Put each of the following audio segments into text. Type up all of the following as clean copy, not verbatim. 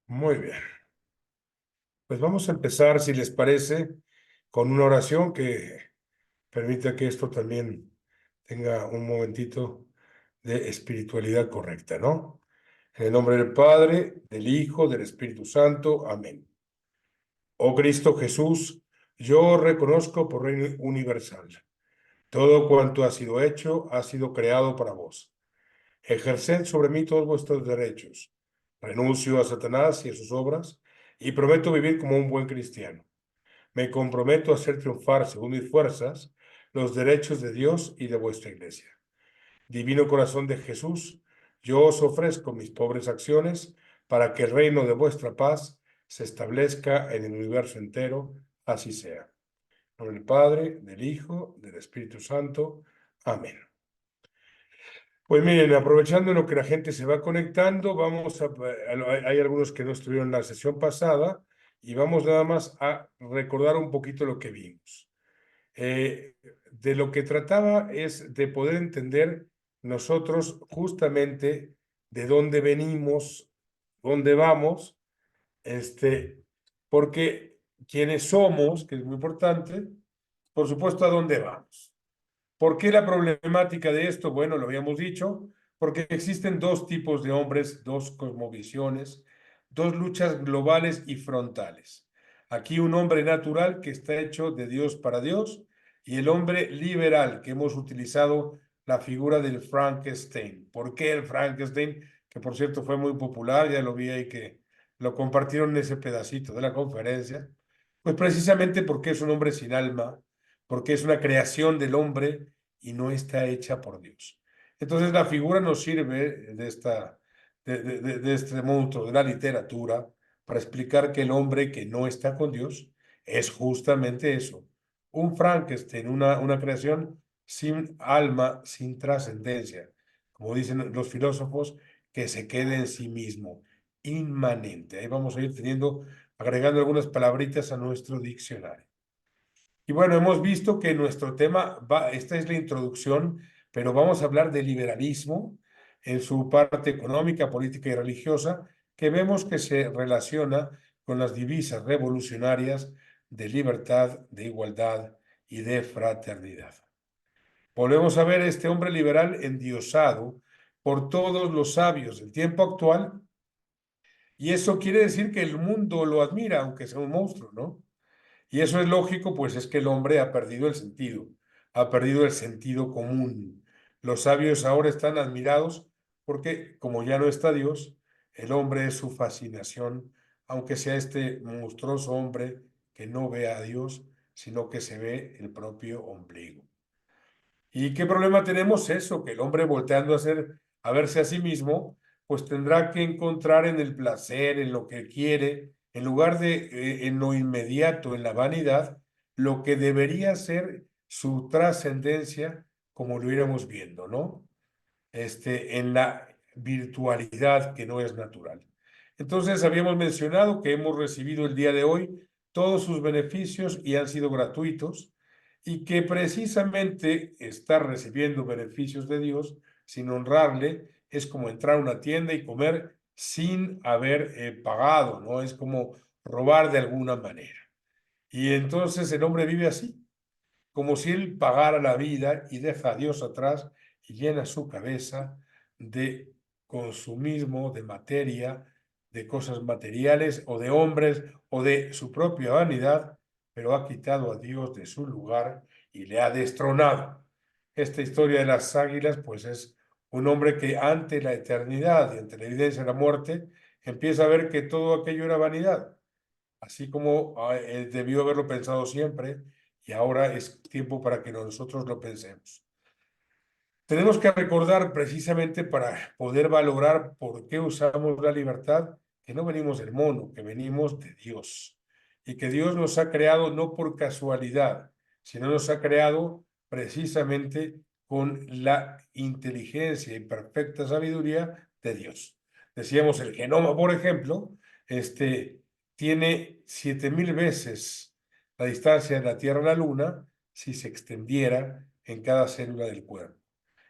Muy bien. Pues vamos a empezar, si les parece, con una oración que permita que esto también tenga un momentito de espiritualidad correcta, ¿no? En el nombre del Padre, del Hijo, del Espíritu Santo. Amén. Oh Cristo Jesús, yo reconozco por Rey universal. Todo cuanto ha sido hecho ha sido creado para vos. Ejerced sobre mí todos vuestros derechos. Renuncio a Satanás y a sus obras y prometo vivir como un buen cristiano. Me comprometo a hacer triunfar, según mis fuerzas, los derechos de Dios y de vuestra Iglesia. Divino corazón de Jesús, yo os ofrezco mis pobres acciones para que el reino de vuestra paz se establezca en el universo entero. Así sea. En nombre del Padre, del Hijo, del Espíritu Santo. Amén. Pues miren, aprovechando en lo que la gente se va conectando, hay algunos que no estuvieron en la sesión pasada y vamos nada más a recordar un poquito lo que vimos. De lo que trataba es de poder entender nosotros justamente de dónde venimos, dónde vamos, porque quienes somos, que es muy importante, por supuesto, a dónde vamos. ¿Por qué la problemática de esto? Bueno, lo habíamos dicho, porque existen dos tipos de hombres, dos cosmovisiones, dos luchas globales y frontales. Aquí un hombre natural que está hecho de Dios para Dios y el hombre liberal, que hemos utilizado la figura del Frankenstein. ¿Por qué el Frankenstein? Que por cierto fue muy popular, ya lo vi ahí que lo compartieron en ese pedacito de la conferencia. Pues precisamente porque es un hombre sin alma, porque es una creación del hombre y no está hecha por Dios. Entonces la figura nos sirve de este monstruo de la literatura para explicar que el hombre que no está con Dios es justamente eso, un Frankenstein, una creación sin alma, sin trascendencia, como dicen los filósofos, que se quede en sí mismo, inmanente. Ahí vamos a ir agregando algunas palabritas a nuestro diccionario. Y bueno, hemos visto que nuestro esta es la introducción, pero vamos a hablar de liberalismo en su parte económica, política y religiosa, que vemos que se relaciona con las divisas revolucionarias de libertad, de igualdad y de fraternidad. Volvemos a ver a este hombre liberal endiosado por todos los sabios del tiempo actual, y eso quiere decir que el mundo lo admira, aunque sea un monstruo, ¿no? Y eso es lógico, pues es que el hombre ha perdido el sentido común. Los sabios ahora están admirados porque, como ya no está Dios, el hombre es su fascinación, aunque sea este monstruoso hombre que no ve a Dios, sino que se ve el propio ombligo. ¿Y qué problema tenemos? Eso, que el hombre volteando a verse a sí mismo, pues tendrá que encontrar en el placer, en lo que quiere, en lugar de en lo inmediato, en la vanidad, lo que debería ser su trascendencia, como lo iremos viendo, ¿no? En la virtualidad que no es natural. Entonces, habíamos mencionado que hemos recibido el día de hoy todos sus beneficios y han sido gratuitos y que precisamente estar recibiendo beneficios de Dios sin honrarle es como entrar a una tienda y comer sin haber pagado, ¿no? Es como robar de alguna manera. Y entonces el hombre vive así, como si él pagara la vida y deja a Dios atrás y llena su cabeza de consumismo, de materia, de cosas materiales o de hombres o de su propia vanidad, pero ha quitado a Dios de su lugar y le ha destronado. Esta historia de las águilas, pues es un hombre que ante la eternidad y ante la evidencia de la muerte, empieza a ver que todo aquello era vanidad, así como él debió haberlo pensado siempre y ahora es tiempo para que nosotros lo pensemos. Tenemos que recordar precisamente para poder valorar por qué usamos la libertad, que no venimos del mono, que venimos de Dios y que Dios nos ha creado no por casualidad, sino nos ha creado precisamente con la inteligencia y perfecta sabiduría de Dios. Decíamos, el genoma, por ejemplo, tiene 7000 veces la distancia de la Tierra a la Luna si se extendiera en cada célula del cuerpo.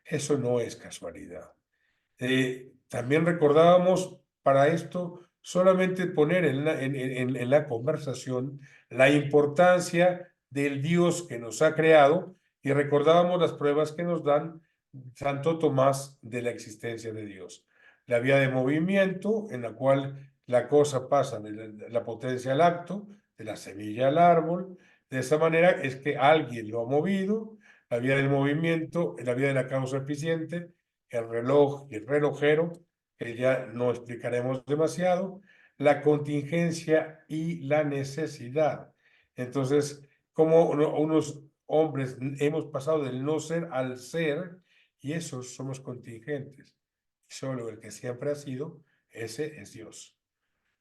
Eso no es casualidad. También recordábamos para esto solamente poner en la conversación la importancia del Dios que nos ha creado y recordábamos las pruebas que nos dan Santo Tomás de la existencia de Dios. La vía de movimiento en la cual la cosa pasa de la potencia al acto, de la semilla al árbol. De esa manera es que alguien lo ha movido, la vía del movimiento, la vía de la causa eficiente, el reloj y el relojero, que ya no explicaremos demasiado, la contingencia y la necesidad. Entonces, como unos hombres hemos pasado del no ser al ser, y esos somos contingentes. Solo el que siempre ha sido, ese es Dios.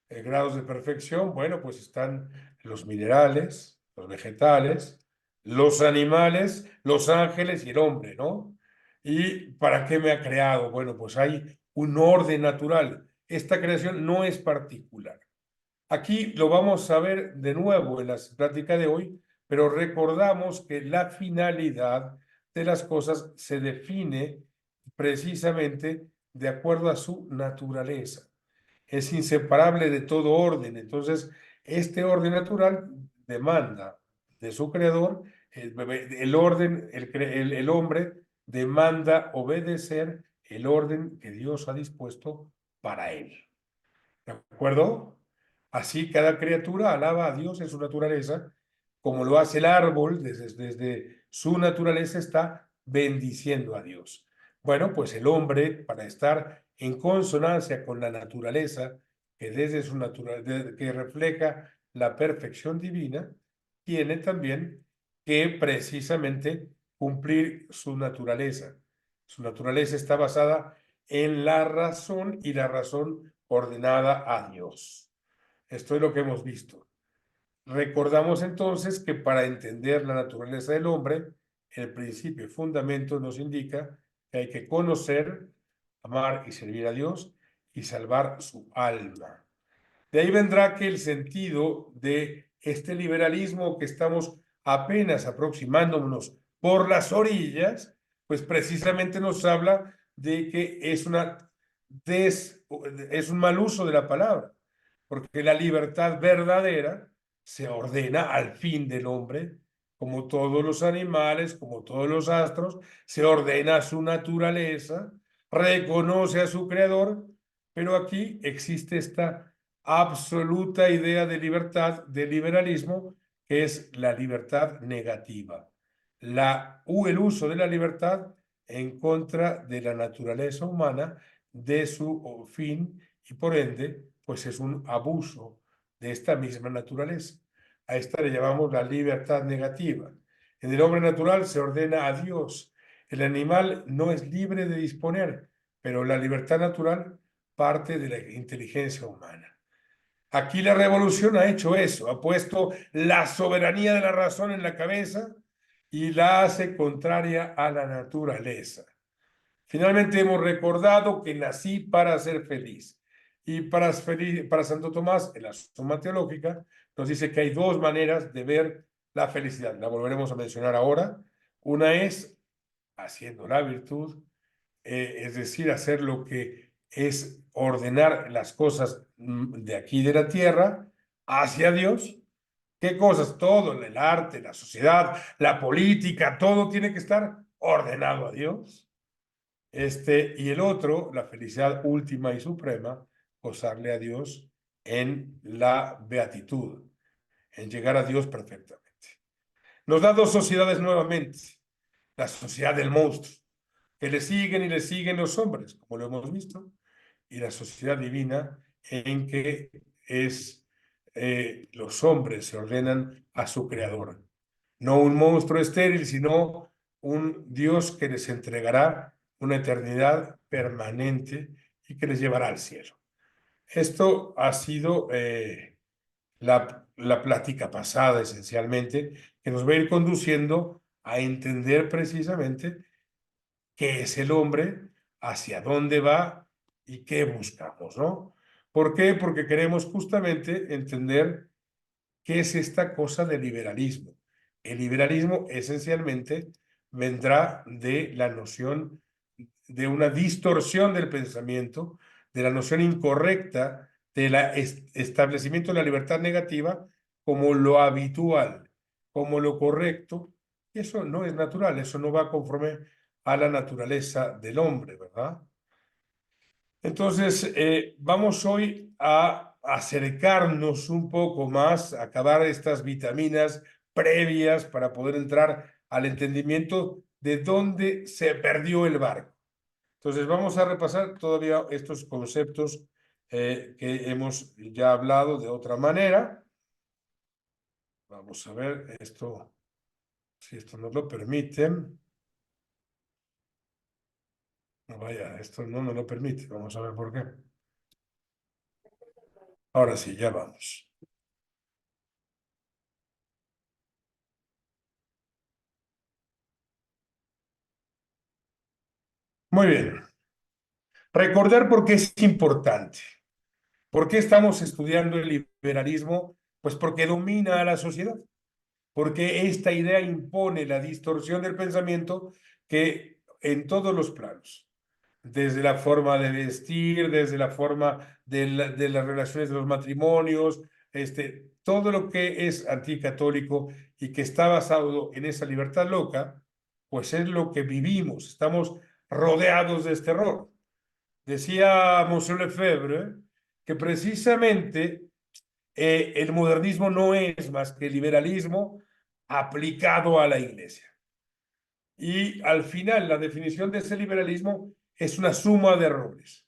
Grados de perfección, bueno, pues están los minerales, los vegetales, los animales, los ángeles y el hombre, ¿no? ¿Y para qué me ha creado? Bueno, pues hay un orden natural. Esta creación no es particular. Aquí lo vamos a ver de nuevo en la plática de hoy, pero recordamos que la finalidad de las cosas se define precisamente de acuerdo a su naturaleza. Es inseparable de todo orden. Entonces, este orden natural demanda de su creador, el orden, el hombre demanda obedecer el orden que Dios ha dispuesto para él. ¿De acuerdo? Así cada criatura alaba a Dios en su naturaleza, como lo hace el árbol, desde su naturaleza está bendiciendo a Dios. Bueno, pues el hombre, para estar en consonancia con la naturaleza, que desde su naturaleza, que refleja la perfección divina, tiene también que precisamente cumplir su naturaleza. Su naturaleza está basada en la razón y la razón ordenada a Dios. Esto es lo que hemos visto. Recordamos entonces que para entender la naturaleza del hombre, el principio y fundamento nos indica que hay que conocer, amar y servir a Dios y salvar su alma. De ahí vendrá que el sentido de este liberalismo que estamos apenas aproximándonos por las orillas, pues precisamente nos habla de que es un mal uso de la palabra, porque la libertad verdadera se ordena al fin del hombre, como todos los animales, como todos los astros, se ordena a su naturaleza, reconoce a su creador, pero aquí existe esta absoluta idea de libertad, de liberalismo, que es la libertad negativa. El uso de la libertad en contra de la naturaleza humana, de su fin, y por ende, pues es un abuso de esta misma naturaleza. A esta le llamamos la libertad negativa. En el hombre natural se ordena a Dios. El animal no es libre de disponer, pero la libertad natural parte de la inteligencia humana. Aquí la revolución ha hecho eso, ha puesto la soberanía de la razón en la cabeza y la hace contraria a la naturaleza. Finalmente hemos recordado que nací para ser feliz. Y para Santo Tomás, en la Suma Teológica, nos dice que hay dos maneras de ver la felicidad. La volveremos a mencionar ahora. Una es haciendo la virtud, es decir, hacer lo que es ordenar las cosas de aquí de la tierra hacia Dios. ¿Qué cosas? Todo, el arte, la sociedad, la política, todo tiene que estar ordenado a Dios. Y el otro, la felicidad última y suprema, gozarle a Dios en la beatitud, en llegar a Dios perfectamente. Nos da dos sociedades nuevamente. La sociedad del monstruo, que le siguen los hombres, como lo hemos visto, y la sociedad divina en que los hombres se ordenan a su creador. No un monstruo estéril, sino un Dios que les entregará una eternidad permanente y que les llevará al cielo. Esto ha sido la plática pasada, esencialmente, que nos va a ir conduciendo a entender precisamente qué es el hombre, hacia dónde va y qué buscamos, ¿no? ¿Por qué? Porque queremos justamente entender qué es esta cosa del liberalismo. El liberalismo esencialmente vendrá de la noción de una distorsión del pensamiento, de la noción incorrecta del establecimiento de la libertad negativa como lo habitual, como lo correcto. Eso no es natural, eso no va conforme a la naturaleza del hombre, ¿verdad? Entonces, vamos hoy a acercarnos un poco más, a acabar estas vitaminas previas para poder entrar al entendimiento de dónde se perdió el barco. Entonces, vamos a repasar todavía estos conceptos que hemos ya hablado de otra manera. Vamos a ver esto, si esto nos lo permite. No, vaya, esto no nos lo permite. Vamos a ver por qué. Ahora sí, ya vamos. Muy bien. Recordar por qué es importante. ¿Por qué estamos estudiando el liberalismo? Pues porque domina a la sociedad, porque esta idea impone la distorsión del pensamiento que en todos los planos, desde la forma de vestir, desde la forma de las relaciones de los matrimonios, todo lo que es anticatólico y que está basado en esa libertad loca, pues es lo que vivimos. Estamos rodeados de este error. Decía Monsieur Lefebvre que precisamente el modernismo no es más que el liberalismo aplicado a la iglesia. Y al final, la definición de ese liberalismo es una suma de errores.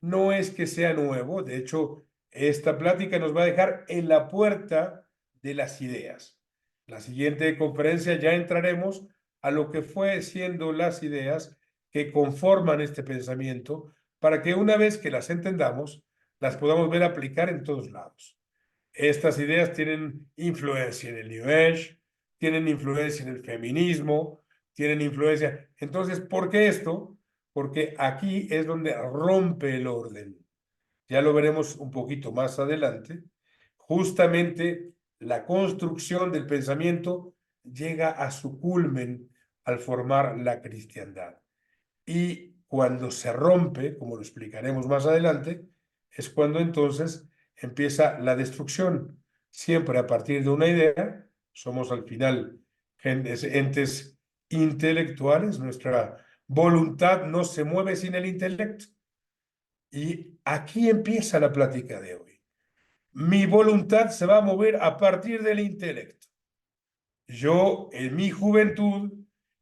No es que sea nuevo, de hecho, esta plática nos va a dejar en la puerta de las ideas. La siguiente conferencia ya entraremos a lo que fue siendo las ideas que conforman este pensamiento para que una vez que las entendamos, las podamos ver aplicar en todos lados. Estas ideas tienen influencia en el New Age, tienen influencia en el feminismo, tienen influencia. Entonces, ¿por qué esto? Porque aquí es donde rompe el orden. Ya lo veremos un poquito más adelante. Justamente la construcción del pensamiento llega a su culmen al formar la cristiandad. Y cuando se rompe, como lo explicaremos más adelante, es cuando entonces empieza la destrucción. Siempre a partir de una idea, somos al final entes intelectuales, nuestra voluntad no se mueve sin el intelecto. Y aquí empieza la plática de hoy. Mi voluntad se va a mover a partir del intelecto. Yo, en mi juventud,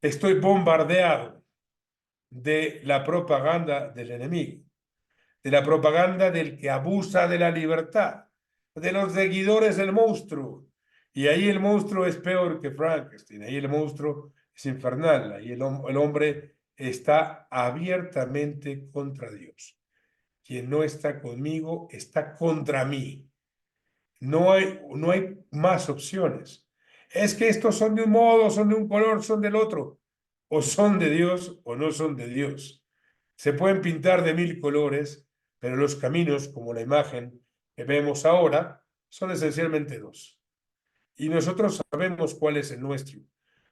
estoy bombardeado de la propaganda del enemigo, de la propaganda del que abusa de la libertad, de los seguidores del monstruo. Y ahí el monstruo es peor que Frankenstein, ahí el monstruo es infernal, ahí el hombre está abiertamente contra Dios. Quien no está conmigo está contra mí. No hay más opciones. Es que estos son de un modo, son de un color, son del otro. O son de Dios o no son de Dios. Se pueden pintar de mil colores, pero los caminos, como la imagen que vemos ahora, son esencialmente dos. Y nosotros sabemos cuál es el nuestro.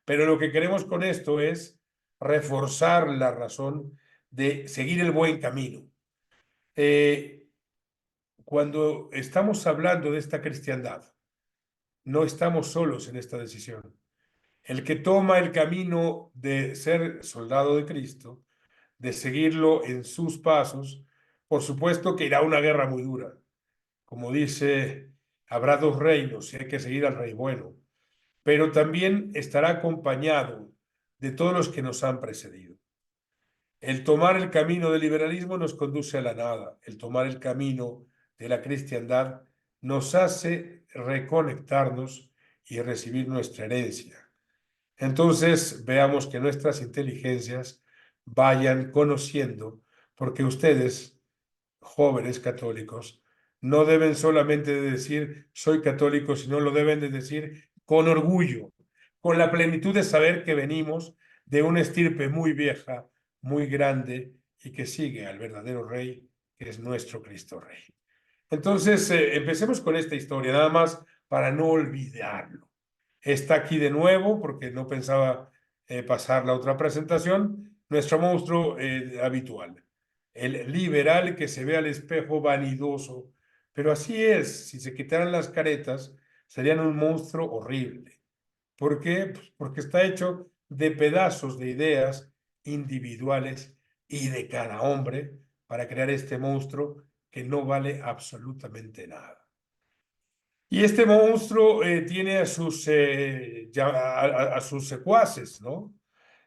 Pero lo que queremos con esto es reforzar la razón de seguir el buen camino. Eh, Cuando estamos hablando de esta cristiandad, no estamos solos en esta decisión. El que toma el camino de ser soldado de Cristo, de seguirlo en sus pasos, por supuesto que irá a una guerra muy dura. Como dice, habrá dos reinos y hay que seguir al rey bueno, pero también estará acompañado de todos los que nos han precedido. El tomar el camino del liberalismo nos conduce a la nada. El tomar el camino de la cristiandad nos hace reconectarnos y recibir nuestra herencia. Entonces, veamos que nuestras inteligencias vayan conociendo, porque ustedes, jóvenes católicos, no deben solamente de decir soy católico, sino lo deben de decir con orgullo, con la plenitud de saber que venimos de una estirpe muy vieja, muy grande y que sigue al verdadero Rey, que es nuestro Cristo Rey. Entonces, empecemos con esta historia, nada más para no olvidarlo. Está aquí de nuevo porque no pensaba pasar la otra presentación, nuestro monstruo habitual, el liberal que se ve al espejo vanidoso Pero así es, si se quitaran las caretas, serían un monstruo horrible. ¿Por qué? Pues porque está hecho de pedazos de ideas individuales y de cada hombre para crear este monstruo que no vale absolutamente nada. Y este monstruo tiene a sus, a sus secuaces, ¿no?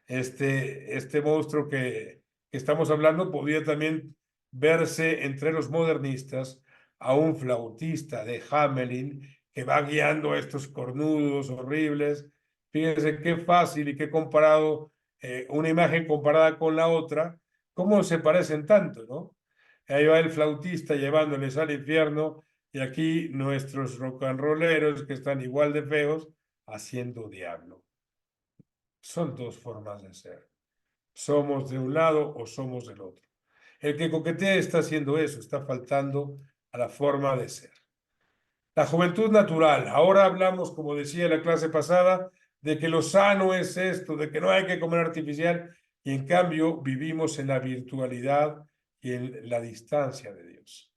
Este monstruo que estamos hablando podría también verse entre los modernistas a un flautista de Hamelin que va guiando a estos cornudos horribles. Fíjense qué fácil y qué comparado, una imagen comparada con la otra, cómo se parecen tanto, ¿no? Ahí va el flautista llevándoles al infierno y aquí nuestros rock and rolleros que están igual de feos haciendo diablo. Son dos formas de ser. Somos de un lado o somos del otro. El que coquetea está haciendo eso, está faltando a la forma de ser. La juventud natural. Ahora hablamos, como decía en la clase pasada, de que lo sano es esto, de que no hay que comer artificial, y en cambio vivimos en la virtualidad y en la distancia de Dios.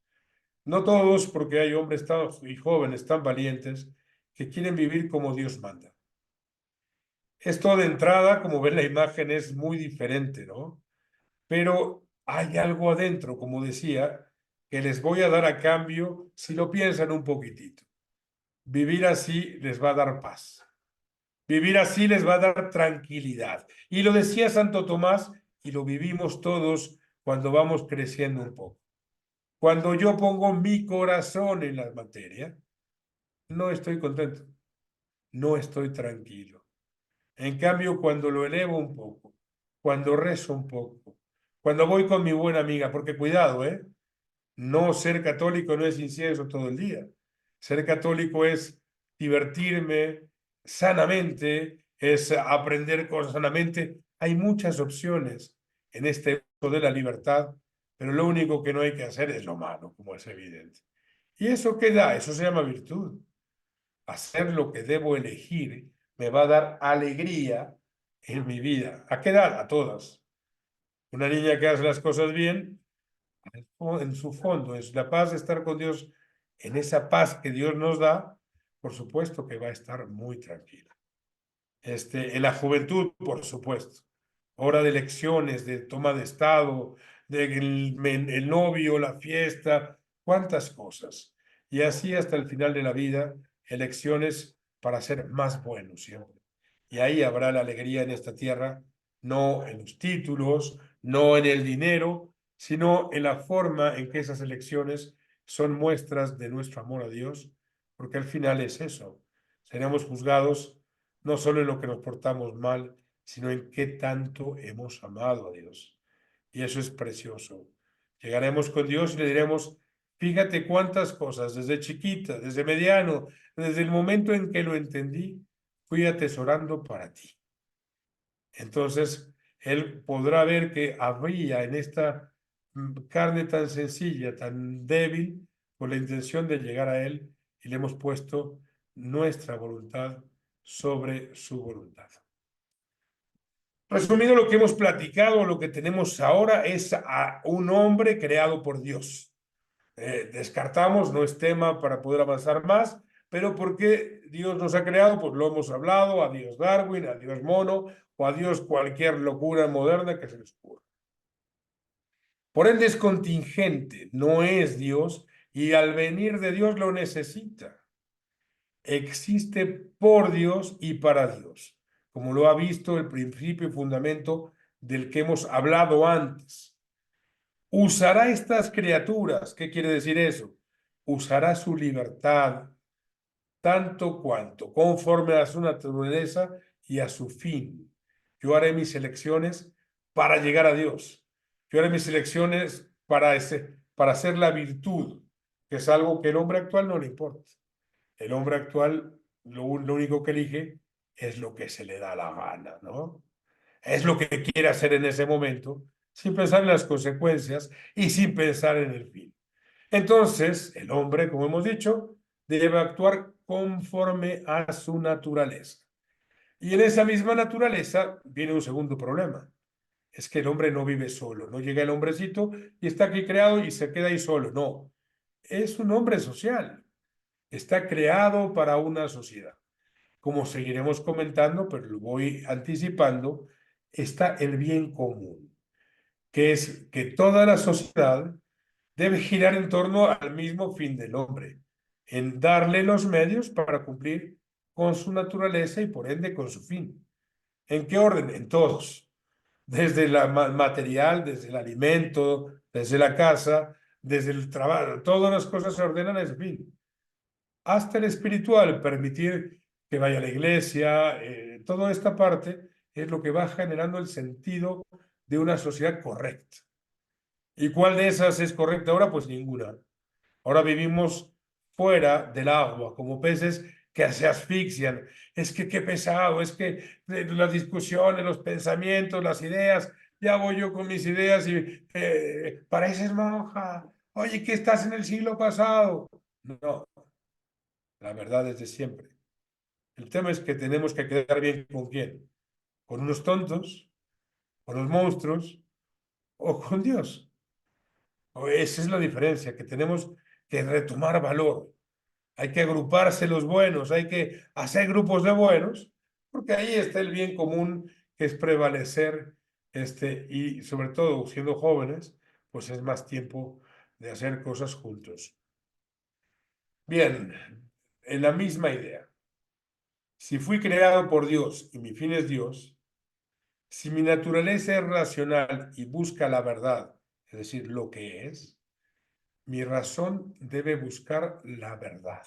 No todos, porque hay hombres y jóvenes tan valientes que quieren vivir como Dios manda. Esto de entrada, como ven la imagen, es muy diferente, ¿no? Pero hay algo adentro, como decía, que les voy a dar a cambio si lo piensan un poquitito. Vivir así les va a dar paz. Vivir así les va a dar tranquilidad. Y lo decía Santo Tomás y lo vivimos todos cuando vamos creciendo un poco. Cuando yo pongo mi corazón en la materia, no estoy contento, no estoy tranquilo. En cambio, cuando lo elevo un poco, cuando rezo un poco, cuando voy con mi buena amiga, porque cuidado, ¿eh? No ser católico no es incienso todo el día. Ser católico es divertirme sanamente, es aprender cosas sanamente. Hay muchas opciones en este uso de la libertad, pero lo único que no hay que hacer es lo malo, como es evidente. ¿Y eso qué da? Eso se llama virtud. Hacer lo que debo elegir me va a dar alegría en mi vida. ¿A qué edad? A todas. Una niña que hace las cosas bien, en su fondo, es la paz de estar con Dios, en esa paz que Dios nos da, por supuesto que va a estar muy tranquila. En la juventud, por supuesto. Hora de elecciones, de toma de estado, de el novio, la fiesta, cuántas cosas. Y así hasta el final de la vida, elecciones para ser más buenos siempre. Y ahí habrá la alegría en esta tierra, no en los títulos, no en el dinero, sino en la forma en que esas elecciones son muestras de nuestro amor a Dios, porque al final es eso. Seremos juzgados no solo en lo que nos portamos mal, sino en qué tanto hemos amado a Dios. Y eso es precioso. Llegaremos con Dios y le diremos, fíjate cuántas cosas, desde chiquita, desde mediano, desde el momento en que lo entendí, fui atesorando para ti. Entonces, Él podrá ver que habría en esta carne tan sencilla, tan débil, con la intención de llegar a Él y le hemos puesto nuestra voluntad sobre su voluntad. Resumido lo que hemos platicado, lo que tenemos ahora es a un hombre creado por Dios. Descartamos, no es tema para poder avanzar más, pero porque Dios nos ha creado, pues lo hemos hablado, a Dios Darwin, a Dios Mono o a Dios cualquier locura moderna que se les ocurra. Por ende es contingente, no es Dios y al venir de Dios lo necesita. Existe por Dios y para Dios, como lo ha visto el principio y fundamento del que hemos hablado antes. Usará estas criaturas, ¿qué quiere decir eso? Usará su libertad tanto cuanto, conforme a su naturaleza y a su fin. Yo haré mis elecciones para llegar a Dios. Yo haré mis elecciones para hacer la virtud, que es algo que el hombre actual no le importa. El hombre actual lo único que elige es lo que se le da la gana, ¿no? Es lo que quiere hacer en ese momento, sin pensar en las consecuencias y sin pensar en el fin. Entonces, el hombre, como hemos dicho, debe actuar conforme a su naturaleza. Y en esa misma naturaleza viene un segundo problema. Es que el hombre no vive solo, no llega el hombrecito y está aquí creado y se queda ahí solo. No, es un hombre social, está creado para una sociedad. Como seguiremos comentando, pero lo voy anticipando, está el bien común, que es que toda la sociedad debe girar en torno al mismo fin del hombre, en darle los medios para cumplir con su naturaleza y por ende con su fin. ¿En qué orden? En todos, desde el material, desde el alimento, desde la casa, desde el trabajo, todas las cosas se ordenan a ese fin. Hasta el espiritual, permitir que vaya a la iglesia, toda esta parte es lo que va generando el sentido de una sociedad correcta. ¿Y cuál de esas es correcta ahora? Pues ninguna. Ahora vivimos fuera del agua, como peces que se asfixian. Es que qué pesado, es que las discusiones, los pensamientos, las ideas, ya voy yo con mis ideas y pareces monja. Oye, que estás en el siglo pasado. No, la verdad es de siempre. El tema es que tenemos que quedar bien con quién. Con unos tontos, con los monstruos o con Dios. Esa es la diferencia, que tenemos que retomar valor. Hay que agruparse los buenos, hay que hacer grupos de buenos, porque ahí está el bien común, que es prevalecer, y sobre todo siendo jóvenes, pues es más tiempo de hacer cosas juntos. Bien, en la misma idea. Si fui creado por Dios y mi fin es Dios, si mi naturaleza es racional y busca la verdad, es decir, lo que es, mi razón debe buscar la verdad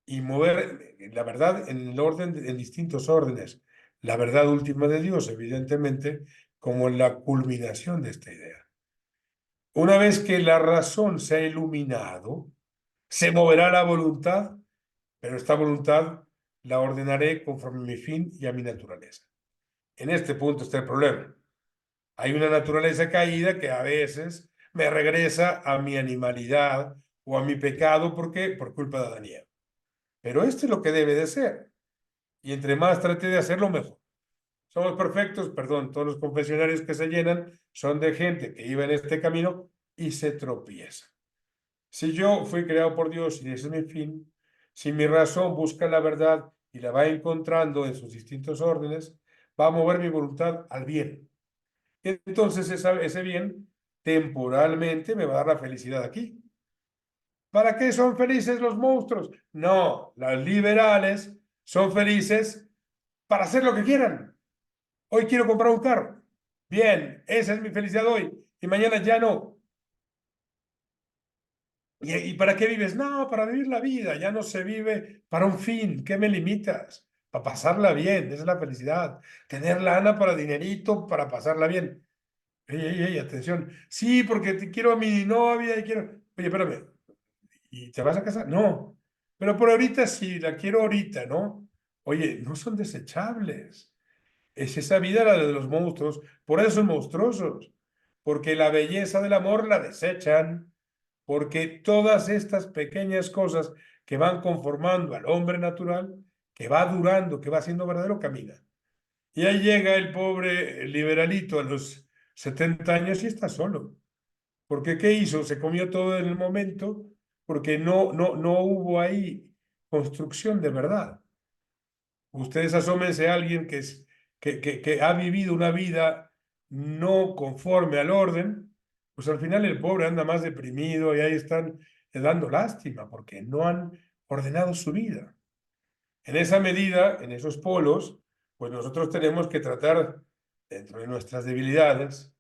y mover la verdad en el orden, en distintos órdenes. La verdad última de Dios, evidentemente, como la culminación de esta idea. Una vez que la razón se ha iluminado, se moverá la voluntad, pero esta voluntad la ordenaré conforme a mi fin y a mi naturaleza. En este punto está el problema. Hay una naturaleza caída que a veces me regresa a mi animalidad o a mi pecado. ¿Por qué? Por culpa de Adán y Eva. Pero esto es lo que debe de ser. Y entre más trate de hacerlo, mejor. Somos perfectos, perdón, todos los confesionarios que se llenan son de gente que iba en este camino y se tropieza. Si yo fui creado por Dios y ese es mi fin, si mi razón busca la verdad y la va encontrando en sus distintos órdenes, va a mover mi voluntad al bien. Entonces ese bien temporalmente me va a dar la felicidad aquí. ¿Para qué son felices los monstruos? No, las liberales son felices para hacer lo que quieran. Hoy quiero comprar un carro. Bien, esa es mi felicidad hoy. Y mañana ya no. ¿Y para qué vives? No, para vivir la vida. Ya no se vive para un fin. ¿Qué me limitas? Para pasarla bien. Esa es la felicidad. Tener lana para dinerito, para pasarla bien. Ey, ey, ey, atención. Sí, porque te quiero a mi novia y quiero. Oye, espérame. ¿Y te vas a casar? No. Pero por ahorita sí, la quiero ahorita, ¿no? Oye, no son desechables. Es esa vida la de los monstruos. Por eso son monstruosos. Porque la belleza del amor la desechan. Porque todas estas pequeñas cosas que van conformando al hombre natural, que va durando, que va siendo verdadero, camina. Y ahí llega el pobre liberalito a los 70 años y está solo. Porque ¿qué hizo? Se comió todo en el momento porque no hubo ahí construcción de verdad. Ustedes asómense a alguien que ha vivido una vida no conforme al orden, pues al final el pobre anda más deprimido y ahí están dando lástima porque no han ordenado su vida. En esa medida, en esos polos, pues nosotros tenemos que tratar, dentro de nuestras debilidades,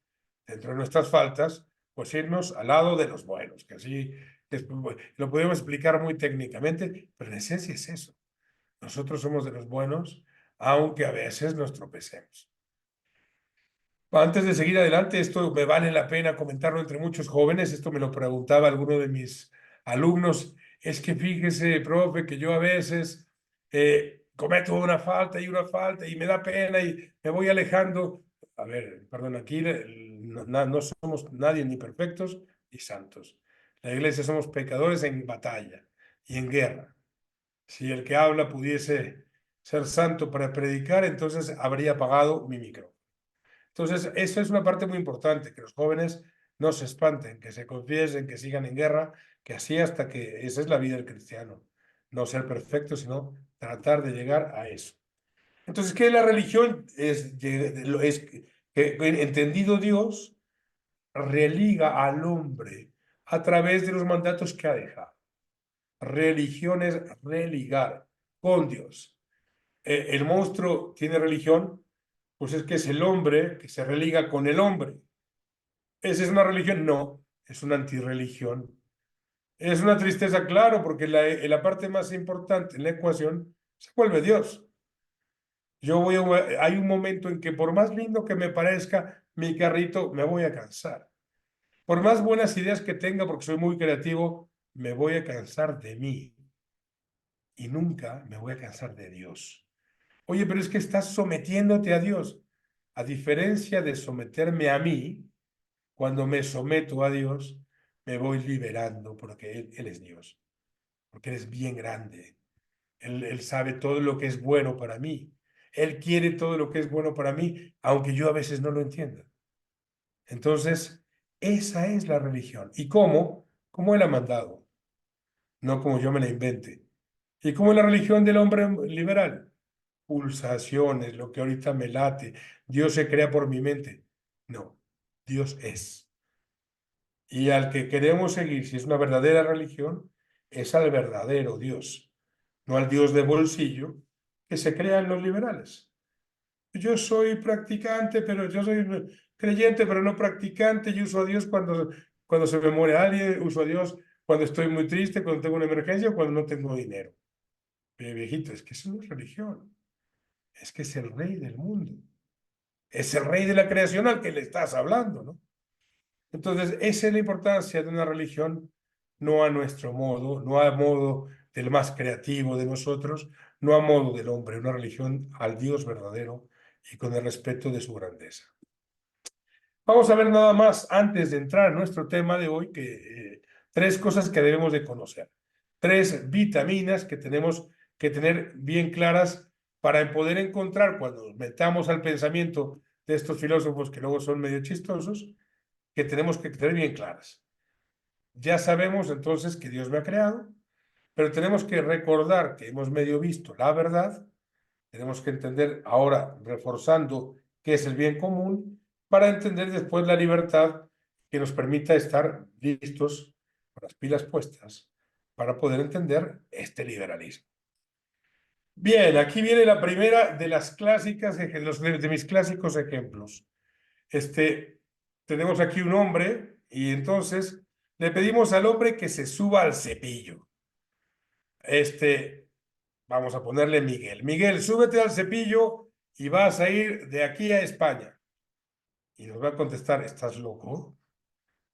dentro de nuestras faltas, pues irnos al lado de los buenos, que así lo podemos explicar muy técnicamente, pero en esencia es eso. Nosotros somos de los buenos, aunque a veces nos tropecemos. Antes de seguir adelante, esto me vale la pena comentarlo entre muchos jóvenes, esto me lo preguntaba alguno de mis alumnos, es que fíjese, profe, que yo a veces cometo una falta y me da pena y me voy alejando. A ver, perdón, aquí no somos nadie ni perfectos ni santos. La iglesia somos pecadores en batalla y en guerra. Si el que habla pudiese ser santo para predicar, entonces habría apagado mi micro. Entonces, eso es una parte muy importante, que los jóvenes no se espanten, que se confiesen, que sigan en guerra, que así hasta que esa es la vida del cristiano. No ser perfecto, sino tratar de llegar a eso. Entonces, ¿qué es la religión? Es que, entendido Dios, religa al hombre a través de los mandatos que ha dejado. Religión es religar con Dios. El monstruo tiene religión, pues es que es el hombre que se religa con el hombre. ¿Esa es una religión? No, es una antirreligión. Es una tristeza, claro, porque la parte más importante en la ecuación se vuelve Dios. Hay un momento en que por más lindo que me parezca mi carrito, me voy a cansar. Por más buenas ideas que tenga, porque soy muy creativo, me voy a cansar de mí y nunca me voy a cansar de Dios. Oye, pero es que estás sometiéndote a Dios. A diferencia de someterme a mí, cuando me someto a Dios, me voy liberando porque Él es Dios, porque Él es bien grande. Él sabe todo lo que es bueno para mí. Él quiere todo lo que es bueno para mí, aunque yo a veces no lo entienda. Entonces, esa es la religión. ¿Y cómo? Como Él ha mandado, no como yo me la invente. ¿Y cómo es la religión del hombre liberal? Pulsaciones, lo que ahorita me late. Dios se crea por mi mente. No, Dios es. Y al que queremos seguir, si es una verdadera religión, es al verdadero Dios, no al Dios de bolsillo que se crea en los liberales. Yo soy practicante, pero yo soy creyente, pero no practicante. Yo uso a Dios cuando se me muere alguien, uso a Dios cuando estoy muy triste, cuando tengo una emergencia o cuando no tengo dinero. Viejito, es que eso no es religión, es que es el rey del mundo, es el rey de la creación al que le estás hablando, ¿no? Entonces, esa es la importancia de una religión, no a nuestro modo, no a modo del más creativo de nosotros, no a modo del hombre, una religión al Dios verdadero y con el respeto de su grandeza. Vamos a ver nada más antes de entrar a nuestro tema de hoy, que tres cosas que debemos de conocer, tres vitaminas que tenemos que tener bien claras para poder encontrar cuando nos metamos al pensamiento de estos filósofos que luego son medio chistosos, que tenemos que tener bien claras. Ya sabemos entonces que Dios me ha creado, pero tenemos que recordar que hemos medio visto la verdad, tenemos que entender ahora, reforzando qué es el bien común, para entender después la libertad que nos permita estar listos, con las pilas puestas, para poder entender este liberalismo. Bien, aquí viene la primera de las clásicas, de mis clásicos ejemplos. Tenemos aquí un hombre y entonces le pedimos al hombre que se suba al cepillo. Vamos a ponerle Miguel. Miguel, súbete al cepillo y vas a ir de aquí a España. Y nos va a contestar, ¿estás loco?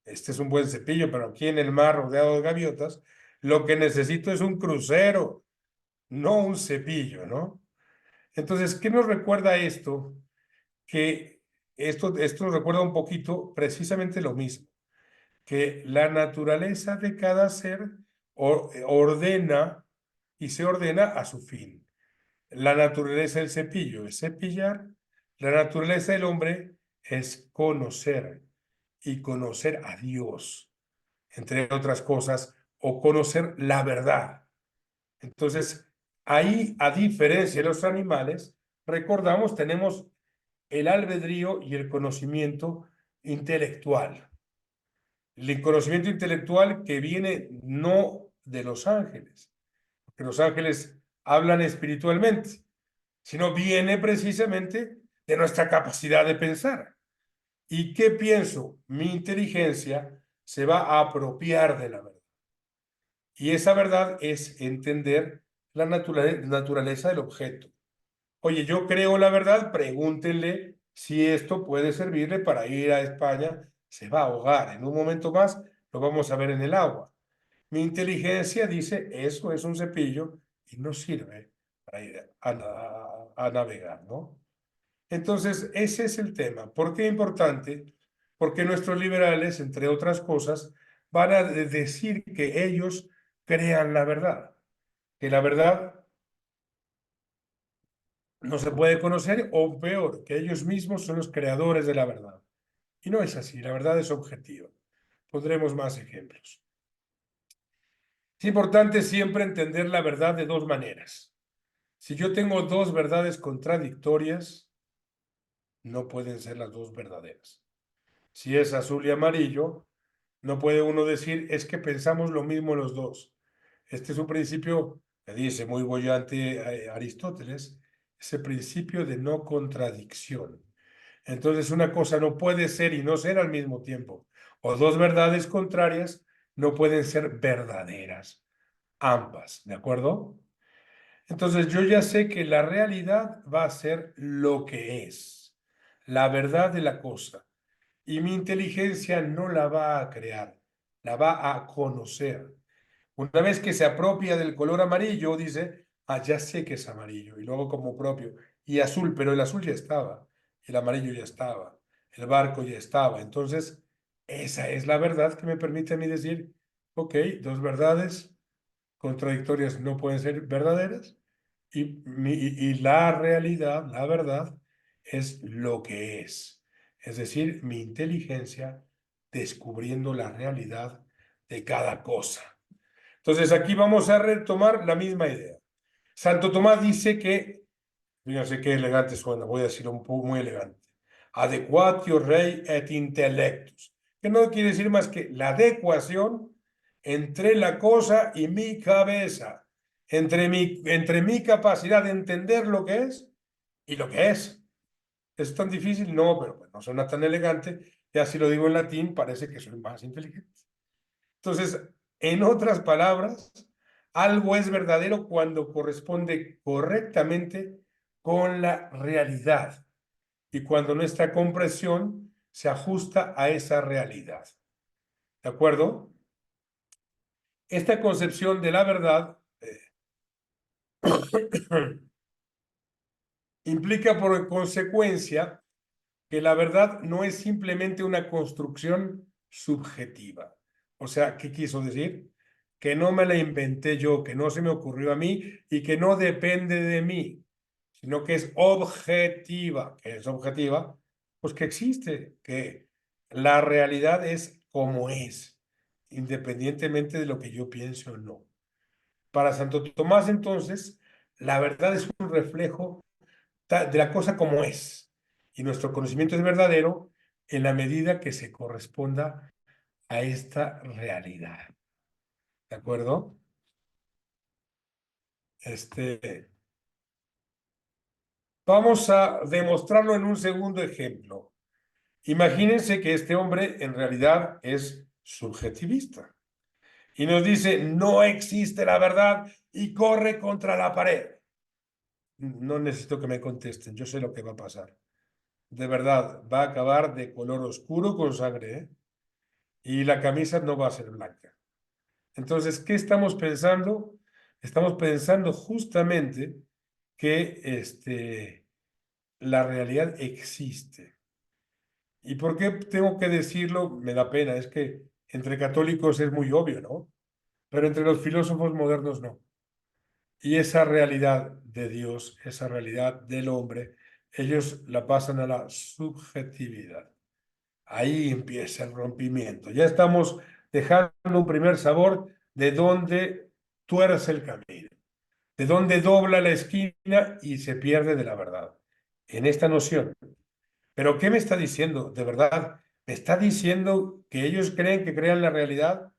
Este es un buen cepillo, pero aquí en el mar rodeado de gaviotas, lo que necesito es un crucero, no un cepillo, ¿no? Entonces, ¿qué nos recuerda esto? Que esto nos recuerda un poquito precisamente lo mismo, que la naturaleza de cada ser ordena y se ordena a su fin. La naturaleza del cepillo es cepillar, la naturaleza del hombre es conocer y conocer a Dios, entre otras cosas, o conocer la verdad. Entonces, ahí, a diferencia de los animales, recordamos, tenemos el albedrío y el conocimiento intelectual. El conocimiento intelectual que viene no de los ángeles, porque los ángeles hablan espiritualmente, sino viene precisamente de nuestra capacidad de pensar. ¿Y qué pienso? Mi inteligencia se va a apropiar de la verdad. Y esa verdad es entender la naturaleza del objeto. Oye, yo creo la verdad, pregúntenle si esto puede servirle para ir a España. Se va a ahogar. En un momento más lo vamos a ver en el agua. Mi inteligencia dice, eso es un cepillo y no sirve para ir a navegar, ¿no? Entonces, ese es el tema. ¿Por qué importante? Porque nuestros liberales, entre otras cosas, van a decir que ellos crean la verdad, que la verdad no se puede conocer, o peor, que ellos mismos son los creadores de la verdad. Y no es así, la verdad es objetiva. Pondremos más ejemplos. Es importante siempre entender la verdad de dos maneras. Si yo tengo dos verdades contradictorias, no pueden ser las dos verdaderas. Si es azul y amarillo, no puede uno decir, es que pensamos lo mismo los dos. Este es un principio que dice muy boyante Aristóteles, ese principio de no contradicción. Entonces una cosa no puede ser y no ser al mismo tiempo. O dos verdades contrarias no pueden ser verdaderas, ambas, ¿de acuerdo? Entonces yo ya sé que la realidad va a ser lo que es, la verdad de la cosa. Y mi inteligencia no la va a crear, la va a conocer. Una vez que se apropia del color amarillo, dice, ah, ya sé que es amarillo, y luego como propio, y azul, pero el azul ya estaba, el amarillo ya estaba, el barco ya estaba. Entonces, esa es la verdad que me permite a mí decir, ok, dos verdades contradictorias no pueden ser verdaderas, y la realidad, la verdad, es lo que es. Es decir, mi inteligencia descubriendo la realidad de cada cosa. Entonces aquí vamos a retomar la misma idea. Santo Tomás dice que, fíjense qué elegante suena, voy a decirlo un poco muy elegante, adequatio rei et intellectus, que no quiere decir más que la adecuación entre la cosa y mi cabeza, entre mi capacidad de entender lo que es y lo que es. ¿Es tan difícil? No, pero pues, no suena tan elegante. Ya si lo digo en latín, parece que soy más inteligente. Entonces, en otras palabras, algo es verdadero cuando corresponde correctamente con la realidad y cuando nuestra comprensión se ajusta a esa realidad. ¿De acuerdo? Esta concepción de la verdad implica por consecuencia que la verdad no es simplemente una construcción subjetiva. O sea, ¿qué quiso decir? Que no me la inventé yo, que no se me ocurrió a mí y que no depende de mí, sino que es objetiva. ¿Que es objetiva? Pues que existe, que la realidad es como es, independientemente de lo que yo piense o no. Para Santo Tomás, entonces, la verdad es un reflejo de la cosa como es. Y nuestro conocimiento es verdadero en la medida que se corresponda a esta realidad. ¿De acuerdo? Vamos a demostrarlo en un segundo ejemplo. Imagínense que este hombre en realidad es subjetivista y nos dice, no existe la verdad y corre contra la pared. No necesito que me contesten, yo sé lo que va a pasar. De verdad, va a acabar de color oscuro con sangre, ¿eh? Y la camisa no va a ser blanca. Entonces, ¿qué estamos pensando? Estamos pensando justamente que la realidad existe. ¿Y por qué tengo que decirlo? Me da pena, es que entre católicos es muy obvio, ¿no? Pero entre los filósofos modernos no. Y esa realidad de Dios, esa realidad del hombre, ellos la pasan a la subjetividad. Ahí empieza el rompimiento. Ya estamos dejando un primer sabor de dónde tuerce el camino, de dónde dobla la esquina y se pierde de la verdad. En esta noción. ¿Pero qué me está diciendo? ¿De verdad? ¿Me está diciendo que ellos creen que crean la realidad?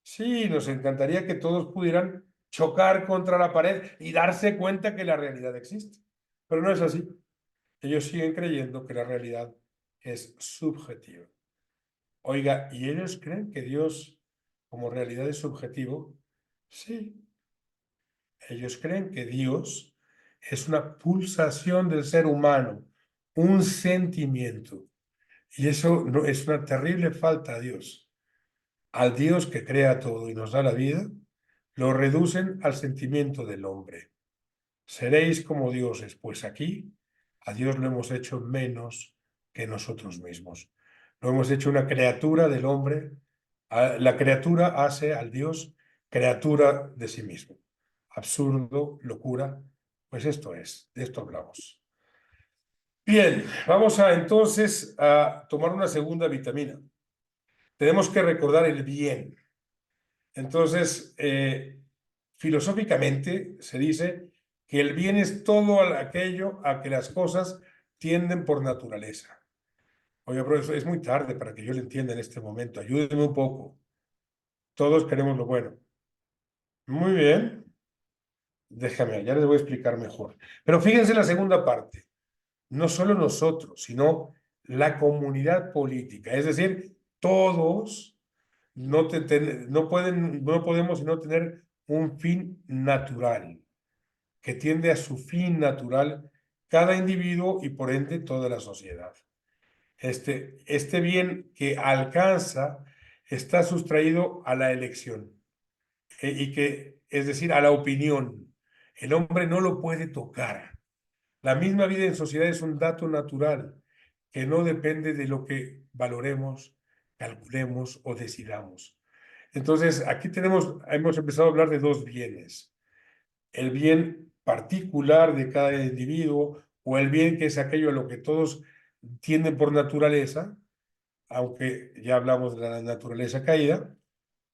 Sí, nos encantaría que todos pudieran chocar contra la pared y darse cuenta que la realidad existe. Pero no es así. Ellos siguen creyendo que la realidad es subjetiva. Oiga, ¿y ellos creen que Dios como realidad es subjetivo? Sí, ellos creen que Dios es una pulsación del ser humano, un sentimiento. Y eso no, es una terrible falta a Dios. Al Dios que crea todo y nos da la vida, lo reducen al sentimiento del hombre. Seréis como dioses, pues aquí a Dios lo hemos hecho menos que nosotros mismos. Lo hemos hecho una criatura del hombre. La criatura hace al Dios criatura de sí mismo. Absurdo, locura, pues esto es, de esto hablamos. Bien, vamos a entonces a tomar una segunda vitamina. Tenemos que recordar el bien. Entonces, filosóficamente se dice que el bien es todo aquello a que las cosas tienden por naturaleza. Oye, pero es muy tarde para que yo lo entienda en este momento. Ayúdenme un poco. Todos queremos lo bueno. Muy bien. Déjame, ya les voy a explicar mejor. Pero fíjense la segunda parte. No solo nosotros, sino la comunidad política. Es decir, todos no podemos sino tener un fin natural, que tiende a su fin natural cada individuo y por ende toda la sociedad. Este bien que alcanza está sustraído a la elección y que, es decir, a la opinión. El hombre no lo puede tocar. La misma vida en sociedad es un dato natural que no depende de lo que valoremos, calculemos o decidamos. Entonces, aquí hemos empezado a hablar de dos bienes. El bien particular de cada individuo o el bien que es aquello a lo que todos tienden por naturaleza, aunque ya hablamos de la naturaleza caída,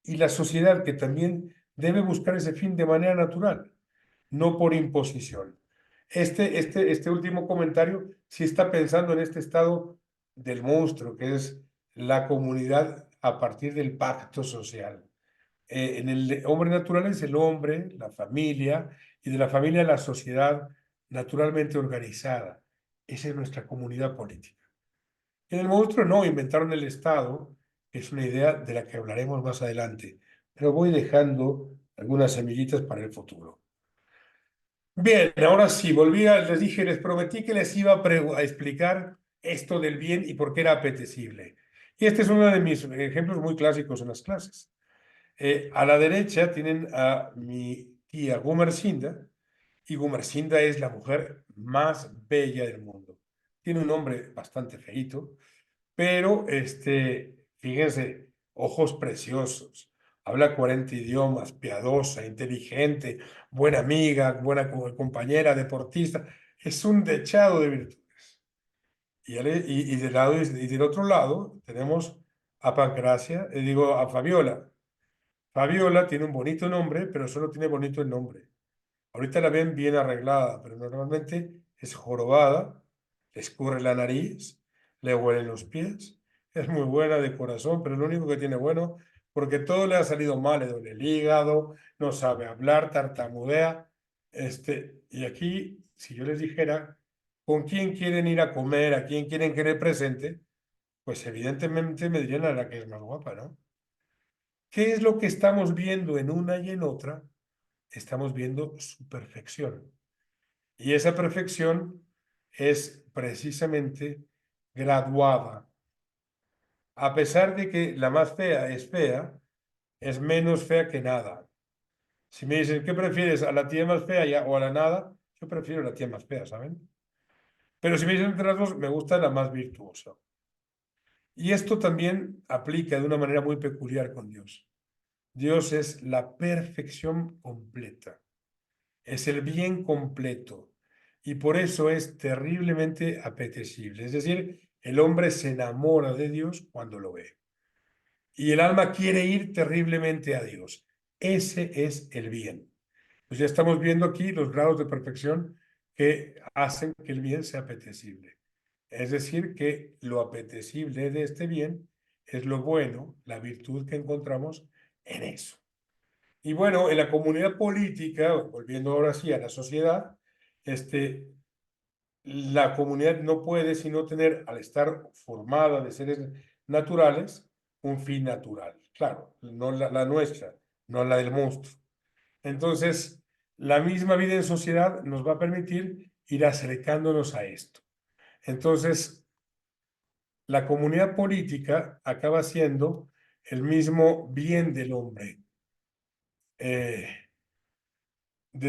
y la sociedad que también debe buscar ese fin de manera natural, no por imposición. Este último comentario sí está pensando en este estado del monstruo, que es la comunidad a partir del pacto social. En el hombre natural es el hombre, la familia, y de la familia la sociedad naturalmente organizada. Esa es nuestra comunidad política. En el monstruo no, inventaron el Estado, que es una idea de la que hablaremos más adelante, pero voy dejando algunas semillitas para el futuro. Bien, ahora sí, les dije, les prometí que les iba a explicar esto del bien y por qué era apetecible. Y este es uno de mis ejemplos muy clásicos en las clases. A la derecha tienen a mi tía Gumersinda, y Gumersinda es la mujer más bella del mundo. Tiene un nombre bastante feíto, pero fíjense, ojos preciosos, habla 40 idiomas, piadosa, inteligente, buena amiga, buena compañera, deportista, es un dechado de virtudes. Y del otro lado tenemos a Pancracia, digo, a Fabiola. Fabiola tiene un bonito nombre, pero solo tiene bonito el nombre. Ahorita la ven bien arreglada, pero normalmente es jorobada, le escurre la nariz, le huelen los pies. Es muy buena de corazón, pero lo único que tiene bueno, porque todo le ha salido mal, le duele el hígado, no sabe hablar, tartamudea. Y aquí, si yo les dijera con quién quieren ir a comer, a quién quieren que le presente, pues evidentemente me dirían a la que es más guapa, ¿no? ¿Qué es lo que estamos viendo en una y en otra? Estamos viendo su perfección. Y esa perfección es precisamente graduada. A pesar de que la más fea, es menos fea que nada. Si me dicen, ¿qué prefieres? ¿A la tía más fea o a la nada? Yo prefiero la tía más fea, ¿saben? Pero si me dicen entre las dos, me gusta la más virtuosa. Y esto también aplica de una manera muy peculiar con Dios. Dios es la perfección completa. Es el bien completo y por eso es terriblemente apetecible. Es decir, el hombre se enamora de Dios cuando lo ve y el alma quiere ir terriblemente a Dios. Ese es el bien. Pues ya estamos viendo aquí los grados de perfección que hacen que el bien sea apetecible. Es decir, que lo apetecible de este bien es lo bueno, la virtud que encontramos en eso. Y bueno, en la comunidad política, volviendo ahora sí a la sociedad, la comunidad no puede sino tener, al estar formada de seres naturales, un fin natural. Claro, no la nuestra, no la del monstruo. Entonces, la misma vida en sociedad nos va a permitir ir acercándonos a esto. Entonces, la comunidad política acaba siendo el mismo bien del hombre. De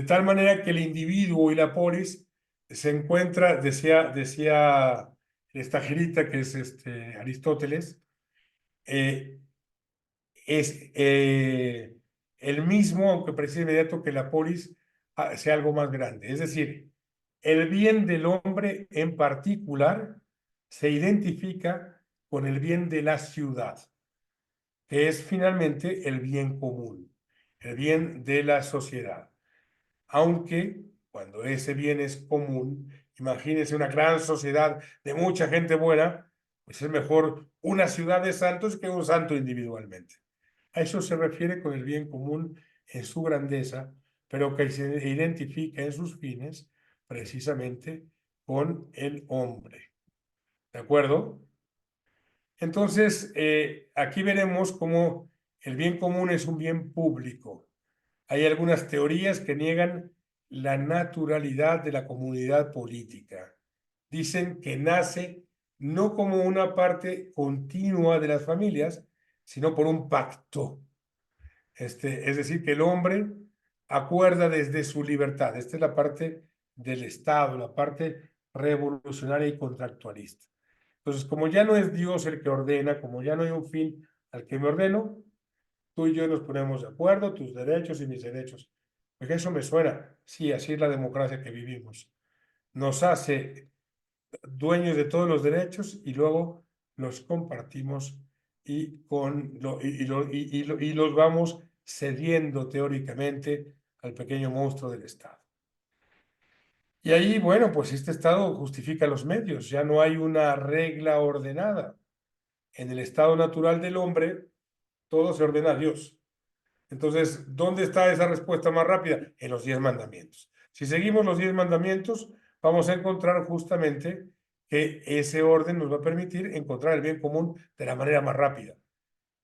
tal manera que el individuo y la polis se encuentra, decía esta girita que es Aristóteles, eh, es el mismo, aunque parece inmediato que la polis sea algo más grande. Es decir, el bien del hombre en particular se identifica con el bien de la ciudad, que es finalmente el bien común, el bien de la sociedad. Aunque cuando ese bien es común, imagínense una gran sociedad de mucha gente buena, pues es mejor una ciudad de santos que un santo individualmente. A eso se refiere con el bien común en su grandeza, pero que se identifica en sus fines precisamente con el hombre. ¿De acuerdo? Entonces, aquí veremos cómo el bien común es un bien público. Hay algunas teorías que niegan la naturalidad de la comunidad política. Dicen que nace no como una parte continua de las familias, sino por un pacto. Es decir, que el hombre acuerda desde su libertad. Esta es la parte del Estado, la parte revolucionaria y contractualista. Entonces, como ya no es Dios el que ordena, como ya no hay un fin al que me ordeno, tú y yo nos ponemos de acuerdo, tus derechos y mis derechos. Porque eso me suena. Sí, así es la democracia que vivimos. Nos hace dueños de todos los derechos y luego los compartimos y los vamos cediendo teóricamente al pequeño monstruo del Estado. Y ahí, bueno, pues este Estado justifica los medios, ya no hay una regla ordenada. En el estado natural del hombre, todo se ordena a Dios. Entonces, ¿dónde está esa respuesta más rápida? En los 10 mandamientos. Si seguimos los 10 mandamientos, vamos a encontrar justamente que ese orden nos va a permitir encontrar el bien común de la manera más rápida.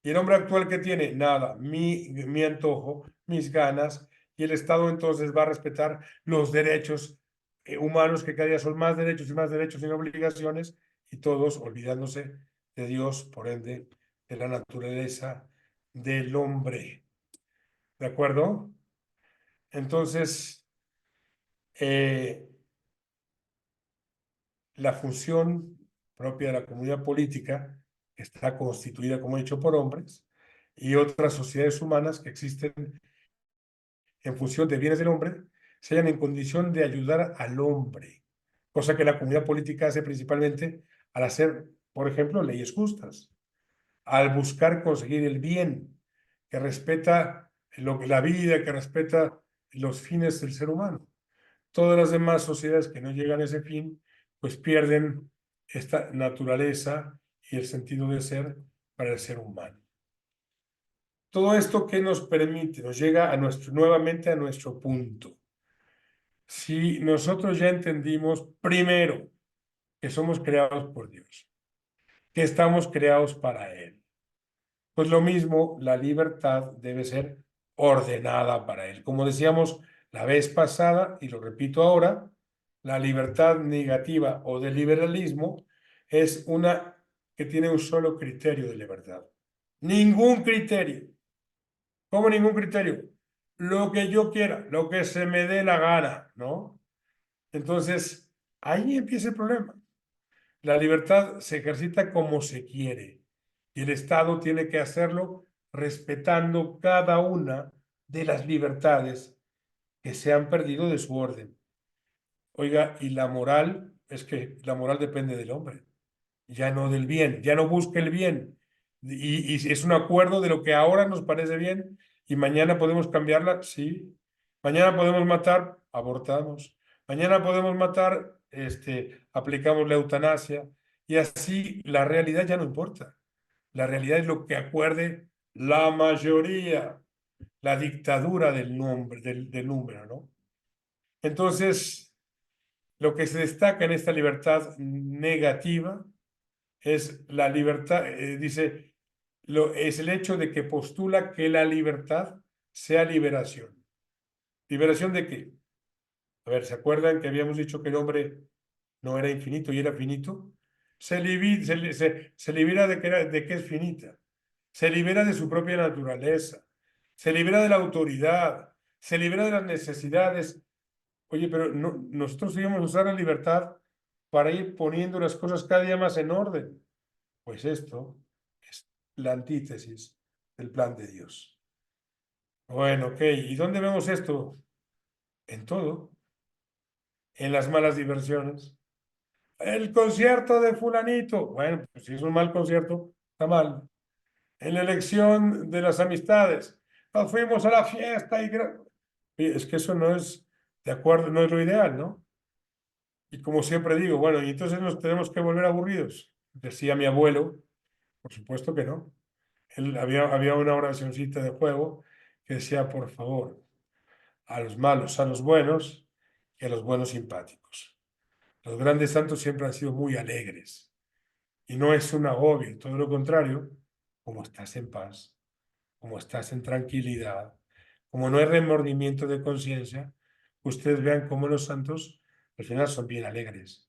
Y el hombre actual que tiene nada, mi antojo, mis ganas, y el Estado entonces va a respetar los derechos humanos, que cada día son más derechos y más derechos sin obligaciones, y todos olvidándose de Dios, por ende, de la naturaleza del hombre. ¿De acuerdo? Entonces, la función propia de la comunidad política está constituida, como he dicho, por hombres y otras sociedades humanas que existen en función de bienes del hombre, se hallan en condición de ayudar al hombre, cosa que la comunidad política hace principalmente al hacer, por ejemplo, leyes justas, al buscar conseguir el bien, que respeta la vida, que respeta los fines del ser humano. Todas las demás sociedades que no llegan a ese fin, pues pierden esta naturaleza y el sentido de ser para el ser humano. Todo esto que nos permite, nos llega nuevamente a nuestro punto. Si nosotros ya entendimos primero que somos creados por Dios, que estamos creados para Él, pues lo mismo, la libertad debe ser ordenada para Él. Como decíamos la vez pasada, y lo repito ahora, la libertad negativa o del liberalismo es una que tiene un solo criterio de libertad. Ningún criterio. ¿Cómo ningún criterio? Lo que yo quiera, lo que se me dé la gana, ¿no? Entonces, ahí empieza el problema. La libertad se ejercita como se quiere y el Estado tiene que hacerlo respetando cada una de las libertades que se han perdido de su orden. Oiga, y la moral, es que la moral depende del hombre, ya no del bien, ya no busca el bien. Y es un acuerdo de lo que ahora nos parece bien y mañana podemos cambiarla, sí. Mañana podemos matar, abortamos. Mañana podemos matar, aplicamos la eutanasia. Y así la realidad ya no importa. La realidad es lo que acuerde la mayoría, la dictadura del número, ¿no? Entonces, lo que se destaca en esta libertad negativa es la libertad, dice, es el hecho de que postula que la libertad sea liberación. ¿Liberación de qué? A ver, ¿se acuerdan que habíamos dicho que el hombre no era infinito y era finito? Se libera de que es finita. Se libera de su propia naturaleza. Se libera de la autoridad. Se libera de las necesidades. Oye, pero nosotros debemos usar la libertad para ir poniendo las cosas cada día más en orden. Pues esto es la antítesis del plan de Dios. Bueno, ok. ¿Y dónde vemos esto? En todo. en las malas diversiones. El concierto de fulanito, bueno, pues si es un mal concierto, está mal. En la elección de las amistades, nos fuimos a la fiesta y... Oye, es que eso no es de acuerdo, no es lo ideal, ¿no? Y como siempre digo, bueno, y entonces nos tenemos que volver aburridos. Decía mi abuelo, por supuesto que no. Había una oracioncita de juego que decía, por favor, a los malos, a los buenos y a los buenos simpáticos. Los grandes santos siempre han sido muy alegres y no es un agobio, todo lo contrario, como estás en paz, como estás en tranquilidad, como no hay remordimiento de conciencia, ustedes vean cómo los santos al final son bien alegres,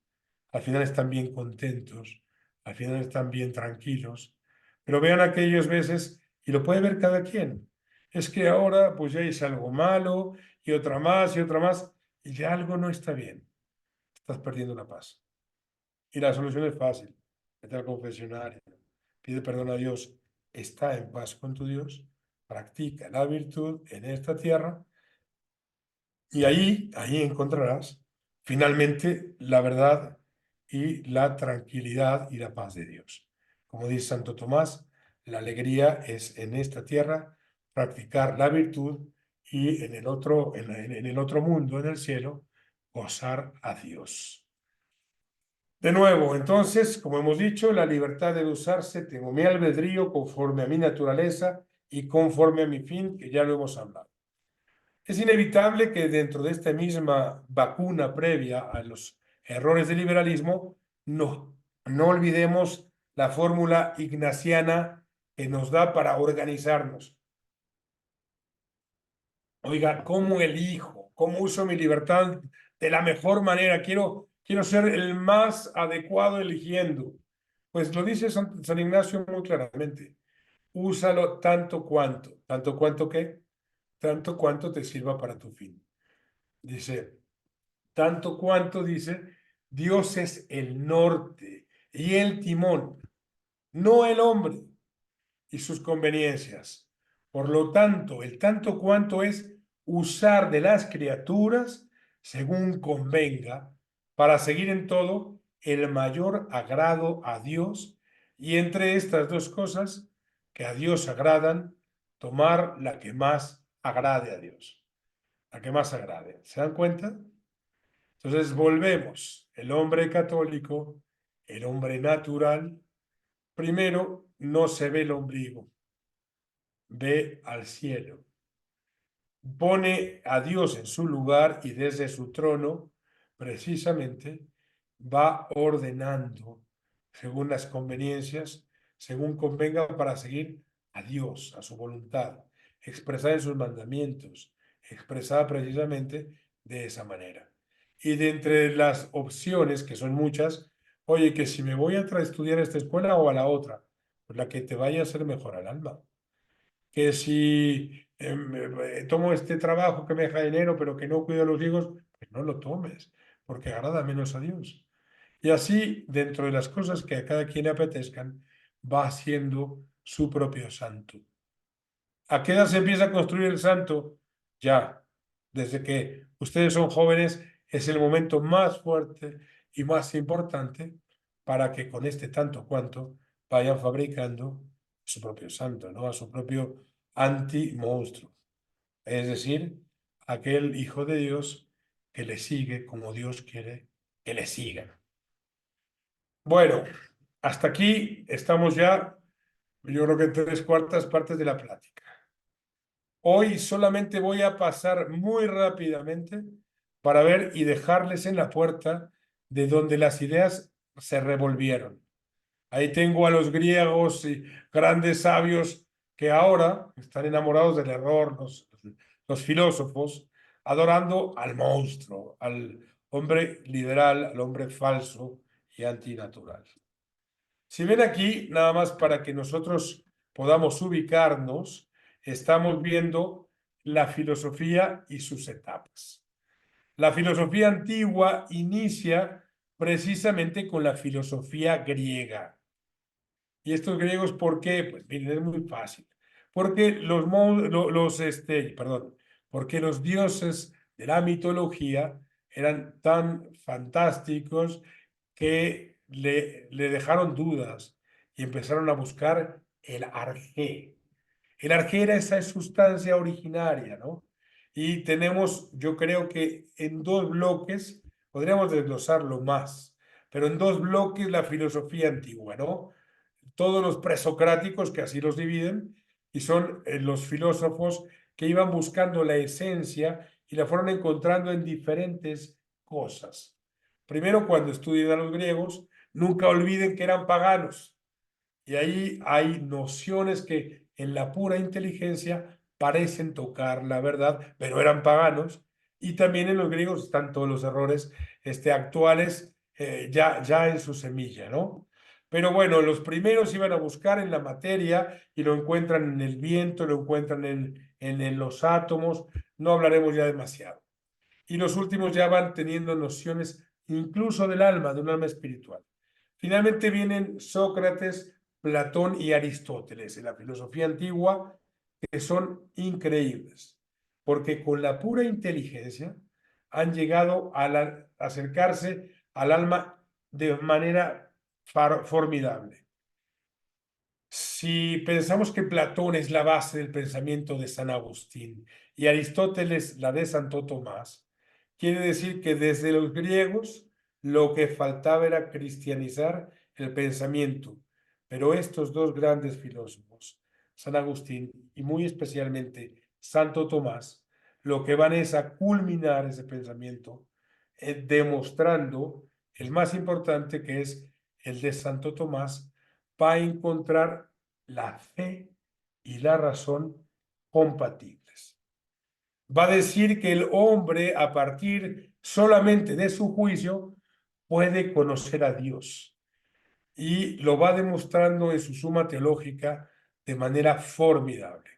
al final están bien contentos, al final están bien tranquilos, pero vean aquellas veces, y lo puede ver cada quien, es que ahora pues ya hice algo malo y otra más, y ya algo no está bien, estás perdiendo la paz. Y la solución es fácil, vete al confesionario, pide perdón a Dios, está en paz con tu Dios, practica la virtud en esta tierra y ahí encontrarás finalmente la verdad y la tranquilidad y la paz de Dios. Como dice Santo Tomás, la alegría es en esta tierra practicar la virtud y en el otro, en el otro mundo, en el cielo, gozar a Dios. De nuevo, entonces, como hemos dicho, la libertad debe usarse, tengo mi albedrío conforme a mi naturaleza y conforme a mi fin, que ya lo hemos hablado. Es inevitable que dentro de esta misma vacuna previa a los errores del liberalismo, no olvidemos la fórmula ignaciana que nos da para organizarnos. Oiga, ¿cómo elijo? ¿Cómo uso mi libertad de la mejor manera? Quiero ser el más adecuado eligiendo. Pues lo dice San Ignacio muy claramente. Úsalo tanto cuanto. ¿Tanto cuanto qué? Tanto cuanto te sirva para tu fin. Dice, tanto cuanto dice, Dios es el norte y el timón, no el hombre y sus conveniencias. Por lo tanto, el tanto cuanto es usar de las criaturas según convenga para seguir en todo el mayor agrado a Dios y entre estas dos cosas que a Dios agradan, tomar la que más agrade a Dios, la que más agrade. ¿Se dan cuenta? Entonces volvemos. El hombre católico, el hombre natural, primero no se ve el ombligo, ve al cielo, pone a Dios en su lugar y desde su trono, precisamente, va ordenando según las conveniencias, según convenga para seguir a Dios, a su voluntad, expresada en sus mandamientos, expresada precisamente de esa manera. Y de entre las opciones, que son muchas, oye, que si me voy a estudiar a esta escuela o a la otra, pues la que te vaya a hacer mejor al alma que si tomo este trabajo que me deja dinero, pero que no cuido a los hijos, pues no lo tomes, porque agrada menos a Dios. Y así, dentro de las cosas que a cada quien le apetezcan, va siendo su propio santo. ¿A qué edad se empieza a construir el santo? Ya, desde que ustedes son jóvenes, es el momento más fuerte y más importante para que con este tanto cuanto vayan fabricando su propio santo, ¿no? A su propio anti-monstruo. Es decir, aquel hijo de Dios que le sigue como Dios quiere que le siga. Bueno, hasta aquí estamos ya, yo creo que en 3/4 partes de la plática. Hoy solamente voy a pasar muy rápidamente para ver y dejarles en la puerta de donde las ideas se revolvieron. Ahí tengo a los griegos y grandes sabios que ahora están enamorados del error, los filósofos, adorando al monstruo, al hombre liberal, al hombre falso y antinatural. Si ven aquí, nada más para que nosotros podamos ubicarnos, estamos viendo la filosofía y sus etapas. La filosofía antigua inicia precisamente con la filosofía griega. ¿Y estos griegos por qué? Pues miren, es muy fácil. Porque porque los dioses de la mitología eran tan fantásticos que le dejaron dudas y empezaron a buscar el arjé. El arjé era esa sustancia originaria, ¿no? Y tenemos, yo creo que en dos bloques, podríamos desglosarlo más, pero en dos bloques la filosofía antigua, ¿no? Todos los presocráticos, que así los dividen, y son los filósofos que iban buscando la esencia y la fueron encontrando en diferentes cosas. Primero, cuando estudian a los griegos, nunca olviden que eran paganos. Y ahí hay nociones que en la pura inteligencia parecen tocar la verdad, pero eran paganos. Y también en los griegos están todos los errores actuales ya en su semilla, ¿no? Pero bueno, los primeros iban a buscar en la materia y lo encuentran en el viento, lo encuentran en los átomos, no hablaremos ya demasiado. Y los últimos ya van teniendo nociones incluso del alma, de un alma espiritual. Finalmente vienen Sócrates, Platón y Aristóteles en la filosofía antigua, que son increíbles, porque con la pura inteligencia han llegado a acercarse al alma de manera formidable. Si pensamos que Platón es la base del pensamiento de San Agustín y Aristóteles la de Santo Tomás, quiere decir que desde los griegos lo que faltaba era cristianizar el pensamiento. Pero estos dos grandes filósofos, San Agustín y muy especialmente Santo Tomás, lo que van es a culminar ese pensamiento, demostrando el más importante, que es el de Santo Tomás, va a encontrar la fe y la razón compatibles. Va a decir que el hombre, a partir solamente de su juicio, puede conocer a Dios. Y lo va demostrando en su Suma Teológica de manera formidable.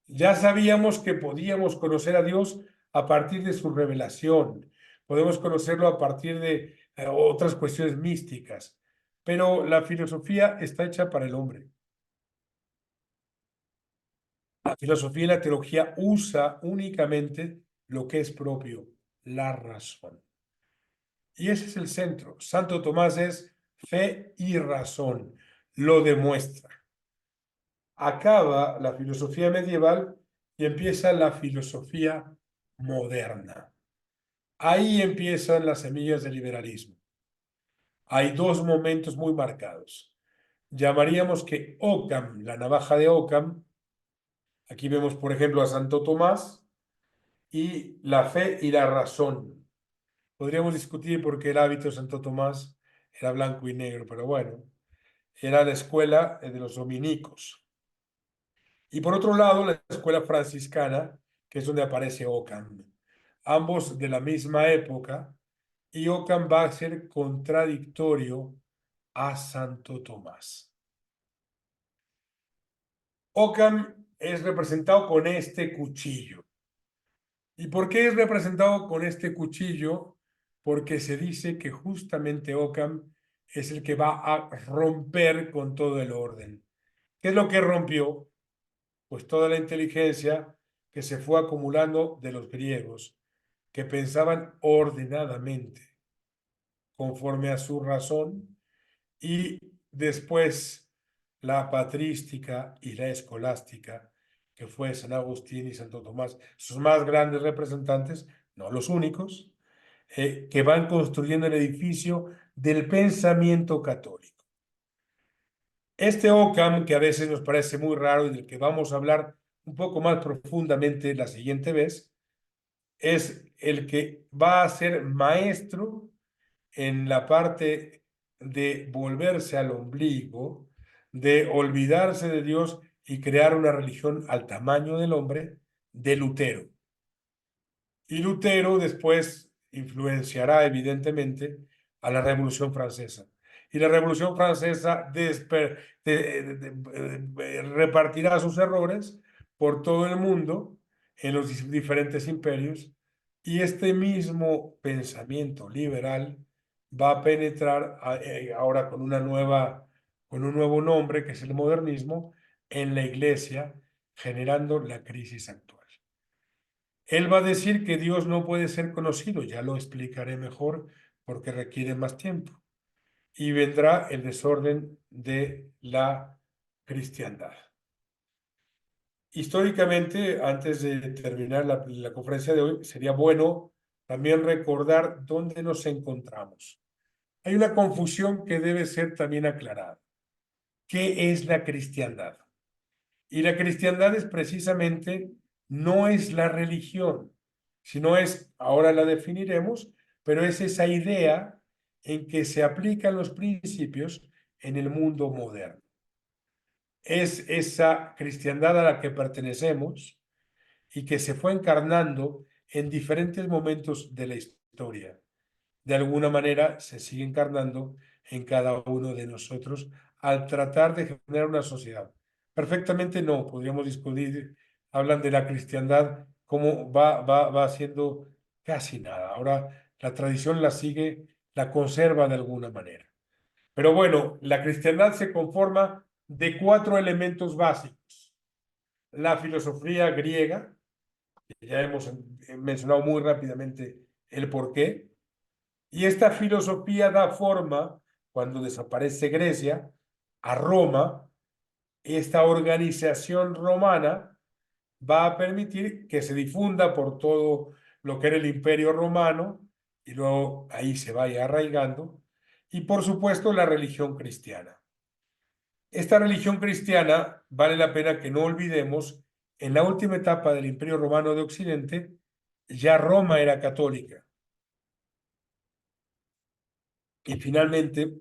Ya sabíamos que podíamos conocer a Dios a partir de su revelación. Podemos conocerlo a partir de otras cuestiones místicas. Pero la filosofía está hecha para el hombre. La filosofía y la teología usa únicamente lo que es propio, la razón. Y ese es el centro. Santo Tomás es fe y razón. Lo demuestra. Acaba la filosofía medieval y empieza la filosofía moderna. Ahí empiezan las semillas del liberalismo. Hay dos momentos muy marcados. Llamaríamos que Occam, la navaja de Occam, aquí vemos por ejemplo a Santo Tomás, y la fe y la razón. Podríamos discutir por qué el hábito de Santo Tomás era blanco y negro, pero bueno, era la escuela de los dominicos. Y por otro lado, la escuela franciscana, que es donde aparece Occam. Ambos de la misma época, y Occam va a ser contradictorio a Santo Tomás. Occam es representado con este cuchillo. ¿Y por qué es representado con este cuchillo? Porque se dice que justamente Occam es el que va a romper con todo el orden. ¿Qué es lo que rompió? Pues toda la inteligencia que se fue acumulando de los griegos, que pensaban ordenadamente, conforme a su razón, y después la patrística y la escolástica, que fue San Agustín y Santo Tomás, sus más grandes representantes, no los únicos, que van construyendo el edificio del pensamiento católico. Este Occam, que a veces nos parece muy raro y del que vamos a hablar un poco más profundamente la siguiente vez, es el que va a ser maestro en la parte de volverse al ombligo, de olvidarse de Dios y crear una religión al tamaño del hombre, de Lutero. Y Lutero después influenciará evidentemente a la Revolución Francesa. Y la Revolución Francesa repartirá sus errores por todo el mundo, en los diferentes imperios, y este mismo pensamiento liberal va a penetrar ahora con un nuevo nombre, que es el modernismo, en la Iglesia, generando la crisis actual. Él va a decir que Dios no puede ser conocido, ya lo explicaré mejor porque requiere más tiempo. Y vendrá el desorden de la cristiandad. Históricamente, antes de terminar la conferencia de hoy, sería bueno también recordar dónde nos encontramos. Hay una confusión que debe ser también aclarada. ¿Qué es la cristiandad? Y la cristiandad es precisamente, no es la religión, sino es, ahora la definiremos, pero es esa idea en que se aplican los principios en el mundo moderno. Es esa cristiandad a la que pertenecemos y que se fue encarnando en diferentes momentos de la historia. De alguna manera se sigue encarnando en cada uno de nosotros al tratar de generar una sociedad. Perfectamente no, podríamos discutir, hablan de la cristiandad como va haciendo casi nada. Ahora la tradición la sigue, la conserva de alguna manera. Pero bueno, la cristiandad se conforma de 4 elementos básicos. La filosofía griega, que ya hemos mencionado muy rápidamente el porqué, y esta filosofía da forma, cuando desaparece Grecia, a Roma. Esta organización romana va a permitir que se difunda por todo lo que era el Imperio Romano y luego ahí se vaya arraigando. Y por supuesto la religión cristiana. Esta religión cristiana, vale la pena que no olvidemos, en la última etapa del Imperio Romano de Occidente, ya Roma era católica. Y finalmente,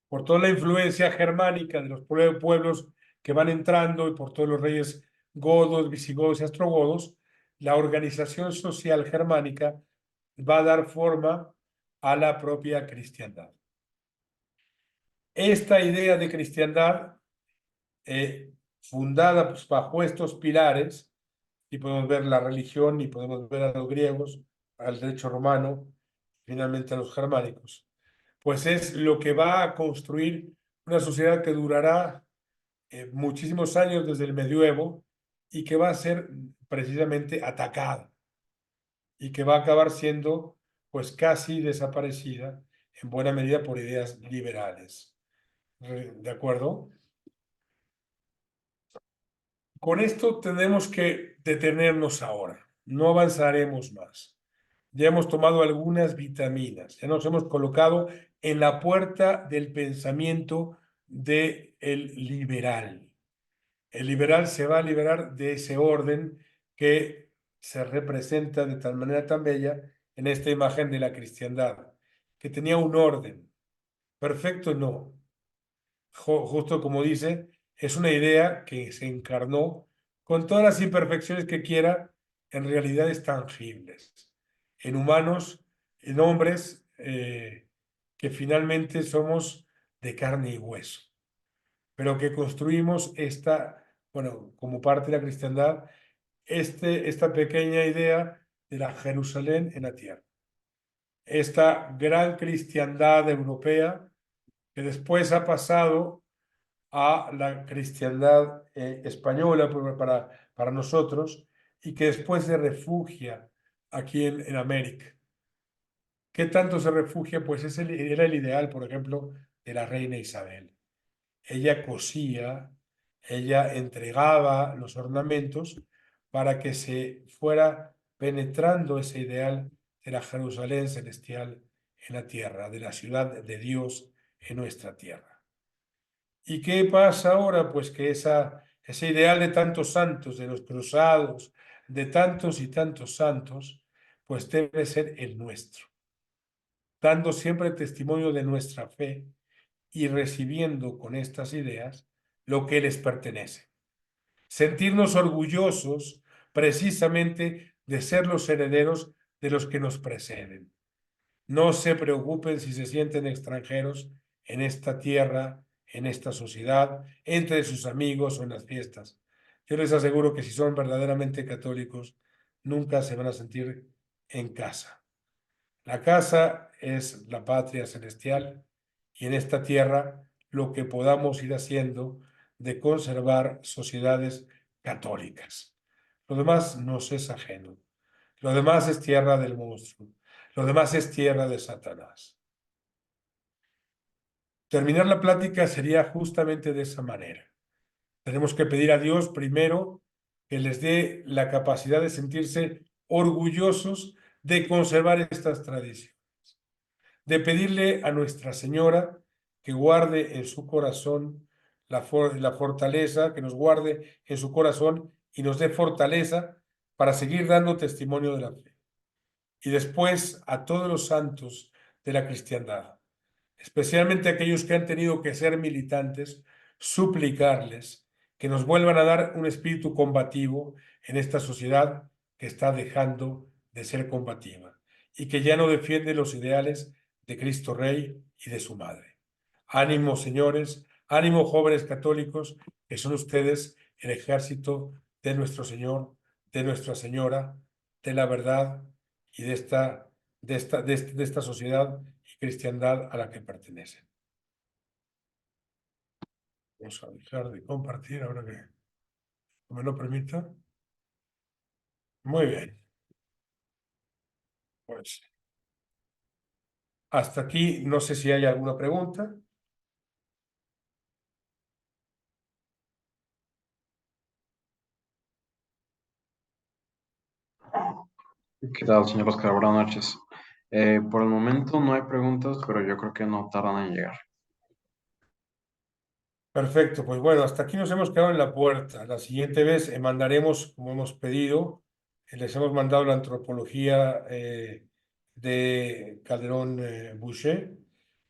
por toda la influencia germánica de los pueblos que van entrando y por todos los reyes godos, visigodos y astrogodos, la organización social germánica va a dar forma a la propia cristiandad. Esta idea de cristiandad, fundada pues, bajo estos pilares, y podemos ver la religión y podemos ver a los griegos, al derecho romano, finalmente a los germánicos, pues es lo que va a construir una sociedad que durará muchísimos años desde el medioevo y que va a ser precisamente atacada y que va a acabar siendo pues casi desaparecida en buena medida por ideas liberales. ¿De acuerdo? Con esto tenemos que detenernos ahora, no avanzaremos más. Ya hemos tomado algunas vitaminas, ya nos hemos colocado en la puerta del pensamiento del liberal. El liberal se va a liberar de ese orden que se representa de tal manera tan bella en esta imagen de la cristiandad, que tenía un orden. Perfecto, no. Justo como dice, es una idea que se encarnó con todas las imperfecciones que quiera en realidades tangibles, en humanos, en hombres que finalmente somos de carne y hueso, pero que construimos esta, bueno, como parte de la cristiandad, esta pequeña idea de la Jerusalén en la tierra. Esta gran cristiandad europea que después ha pasado a la cristiandad española para nosotros y que después se refugia aquí en América. ¿Qué tanto se refugia? Pues era el ideal, por ejemplo, de la reina Isabel. Ella cosía, ella entregaba los ornamentos para que se fuera penetrando ese ideal de la Jerusalén celestial en la tierra, de la ciudad de Dios en nuestra tierra. ¿Y qué pasa ahora? Pues que ese ideal de tantos santos, de los cruzados, de tantos y tantos santos, pues debe ser el nuestro, dando siempre testimonio de nuestra fe y recibiendo con estas ideas lo que les pertenece. Sentirnos orgullosos precisamente de ser los herederos de los que nos preceden. No se preocupen si se sienten extranjeros en esta tierra, en esta sociedad, entre sus amigos o en las fiestas. Yo les aseguro que si son verdaderamente católicos, nunca se van a sentir en casa. La casa es la patria celestial y en esta tierra lo que podamos ir haciendo de conservar sociedades católicas. Lo demás nos es ajeno. Lo demás es tierra del monstruo. Lo demás es tierra de Satanás. Terminar la plática sería justamente de esa manera. Tenemos que pedir a Dios primero que les dé la capacidad de sentirse orgullosos de conservar estas tradiciones, de pedirle a Nuestra Señora que guarde en su corazón la fortaleza, que nos guarde en su corazón y nos dé fortaleza para seguir dando testimonio de la fe. Y después a todos los santos de la cristiandad, especialmente aquellos que han tenido que ser militantes, suplicarles que nos vuelvan a dar un espíritu combativo en esta sociedad que está dejando de ser combativa y que ya no defiende los ideales de Cristo Rey y de su Madre. Ánimo, señores, ánimo, jóvenes católicos, que son ustedes el ejército de nuestro Señor, de Nuestra Señora, de la verdad y de esta sociedad y cristiandad a la que pertenecen. Vamos a dejar de compartir ahora que me lo permita. Muy bien. Pues hasta aquí, no sé si hay alguna pregunta. ¿Qué tal, señor Oscar? Buenas noches. Por el momento no hay preguntas, pero yo creo que no tardan en llegar. Perfecto, pues bueno, hasta aquí nos hemos quedado en la puerta. La siguiente vez mandaremos, como hemos pedido, les hemos mandado la antropología de Calderón Boucher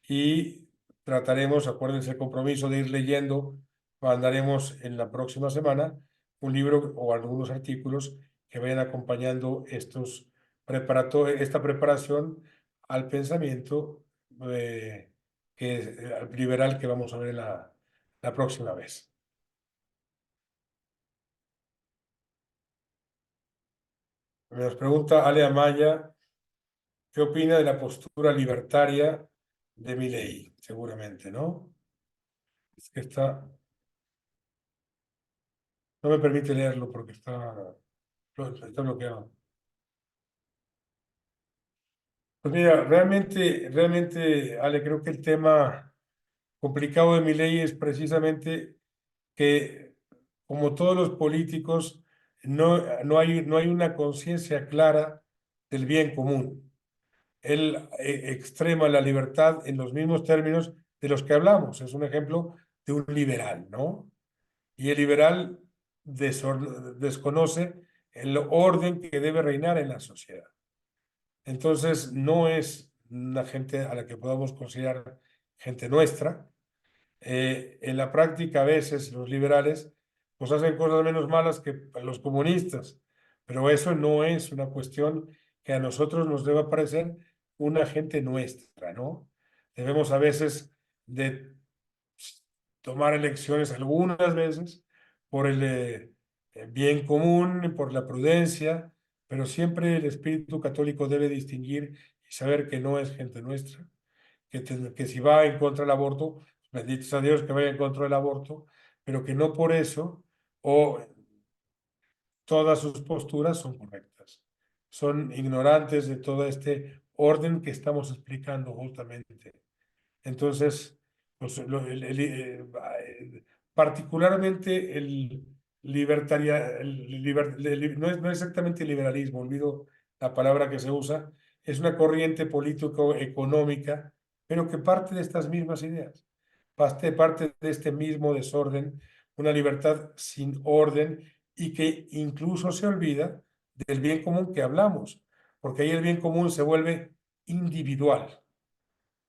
y trataremos, acuérdense el compromiso de ir leyendo, mandaremos en la próxima semana un libro o algunos artículos que vayan acompañando esta preparación al pensamiento liberal que vamos a ver en la próxima vez. Nos pregunta Ale Amaya, ¿qué opina de la postura libertaria de Milei? Seguramente, ¿no? Es que no me permite leerlo porque está bloqueado. Pues mira, realmente, Ale, creo que el tema complicado de Milei es precisamente que, como todos los políticos, no hay una conciencia clara del bien común. Él extrema la libertad en los mismos términos de los que hablamos. Es un ejemplo de un liberal, ¿no? Y el liberal desconoce el orden que debe reinar en la sociedad. Entonces, no es una gente a la que podamos considerar gente nuestra. En la práctica, a veces los liberales pues hacen cosas menos malas que los comunistas, pero eso no es una cuestión que a nosotros nos deba parecer una gente nuestra, ¿no? Debemos a veces de tomar elecciones algunas veces por el bien común, por la prudencia, pero siempre el espíritu católico debe distinguir y saber que no es gente nuestra, que si va en contra del aborto, bendito sea Dios que vaya en contra del aborto, pero que no por eso o todas sus posturas son correctas. Son ignorantes de todo este orden que estamos explicando justamente. Entonces, pues, particularmente el libertaria, no es exactamente liberalismo, olvido la palabra que se usa, es una corriente político-económica, pero que parte de estas mismas ideas, parte de este mismo desorden, una libertad sin orden y que incluso se olvida del bien común que hablamos, porque ahí el bien común se vuelve individual.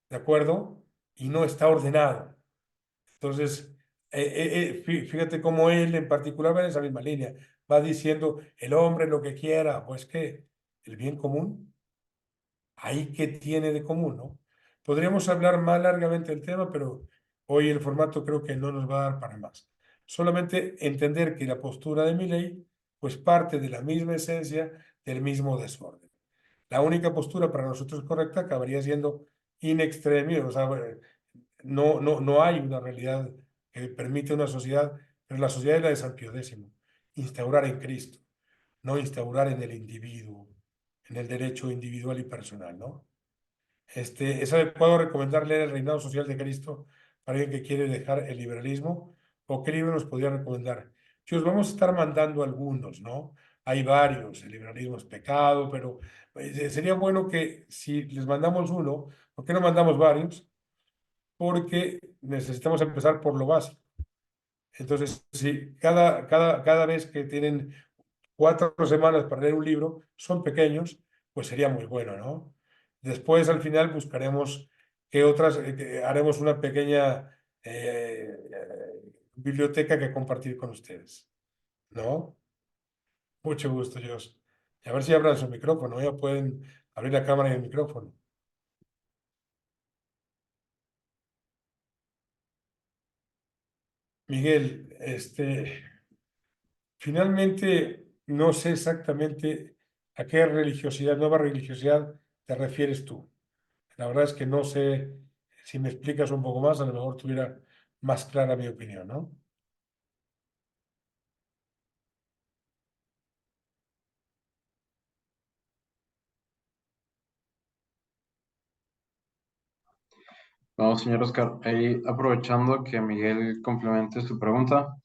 ¿De acuerdo? Y no está ordenado. Entonces, fíjate cómo él en particular va en esa misma línea. Va diciendo, el hombre lo que quiera, pues que el bien común, ahí qué tiene de común, ¿no? Podríamos hablar más largamente del tema, pero hoy el formato creo que no nos va a dar para más. Solamente entender que la postura de Milei, pues parte de la misma esencia, del mismo desorden. La única postura para nosotros correcta acabaría siendo in extremis, o sea, no hay una realidad que permite una sociedad, pero la sociedad es la de San Pío X, instaurar en Cristo, no instaurar en el individuo. en el derecho individual y personal, ¿no? ¿Es adecuado recomendar leer El Reinado Social de Cristo para alguien que quiere dejar el liberalismo? ¿O qué libro nos podría recomendar? Yo os vamos a estar mandando algunos, ¿no? Hay varios, el liberalismo es pecado, pero sería bueno que si les mandamos uno, ¿por qué no mandamos varios? Porque necesitamos empezar por lo básico. Entonces, si cada vez que tienen 4 semanas para leer un libro, son pequeños, pues sería muy bueno, ¿no? Después, al final, buscaremos qué otras, que haremos una pequeña biblioteca que compartir con ustedes, ¿no? Mucho gusto, Dios. Y a ver si abran su micrófono, ya pueden abrir la cámara y el micrófono. Miguel, finalmente no sé exactamente a qué religiosidad, nueva religiosidad te refieres tú. La verdad es que no sé si me explicas un poco más, a lo mejor tuviera más clara mi opinión, ¿no? Vamos, señor Oscar, ahí aprovechando que Miguel complemente su pregunta,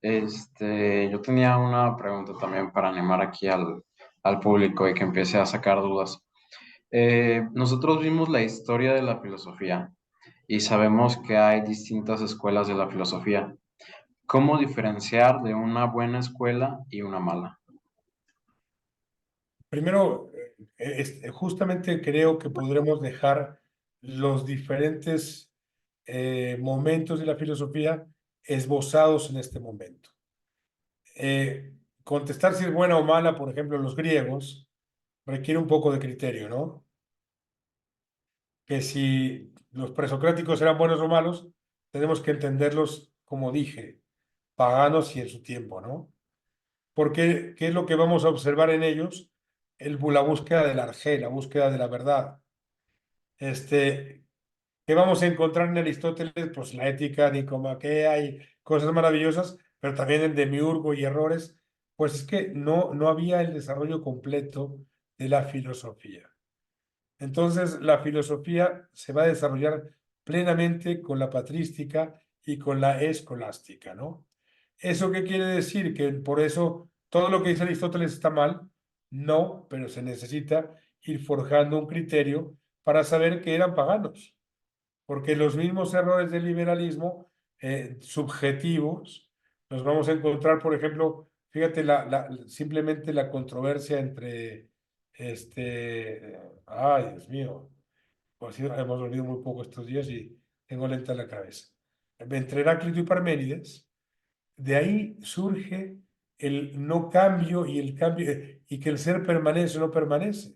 yo tenía una pregunta también para animar aquí al público y que empiece a sacar dudas. Nosotros vimos la historia de la filosofía y sabemos que hay distintas escuelas de la filosofía. ¿Cómo diferenciar de una buena escuela y una mala? Primero, justamente creo que podremos dejar los diferentes momentos de la filosofía esbozados en este momento. Contestar si es buena o mala, por ejemplo, los griegos, requiere un poco de criterio, ¿no? Que si los presocráticos eran buenos o malos, tenemos que entenderlos, como dije, paganos y en su tiempo, ¿no? Porque, ¿qué es lo que vamos a observar en ellos? La búsqueda del arjé, la búsqueda de la verdad. Este, ¿Qué vamos a encontrar en Aristóteles? Pues la ética nicomaquea y cosas maravillosas, pero también en demiurgo y errores. Pues es que no había el desarrollo completo de la filosofía. Entonces, la filosofía se va a desarrollar plenamente con la patrística y con la escolástica, ¿no? ¿Eso qué quiere decir? Que por eso todo lo que dice Aristóteles está mal. No, pero se necesita ir forjando un criterio para saber que eran paganos, porque los mismos errores del liberalismo subjetivos los vamos a encontrar, por ejemplo, fíjate, simplemente la controversia entre, ay, Dios mío, pues sí, hemos dormido muy poco estos días y tengo lenta la cabeza. Entre Heráclito y Parménides, de ahí surge el no cambio y el cambio, y que el ser permanece o no permanece,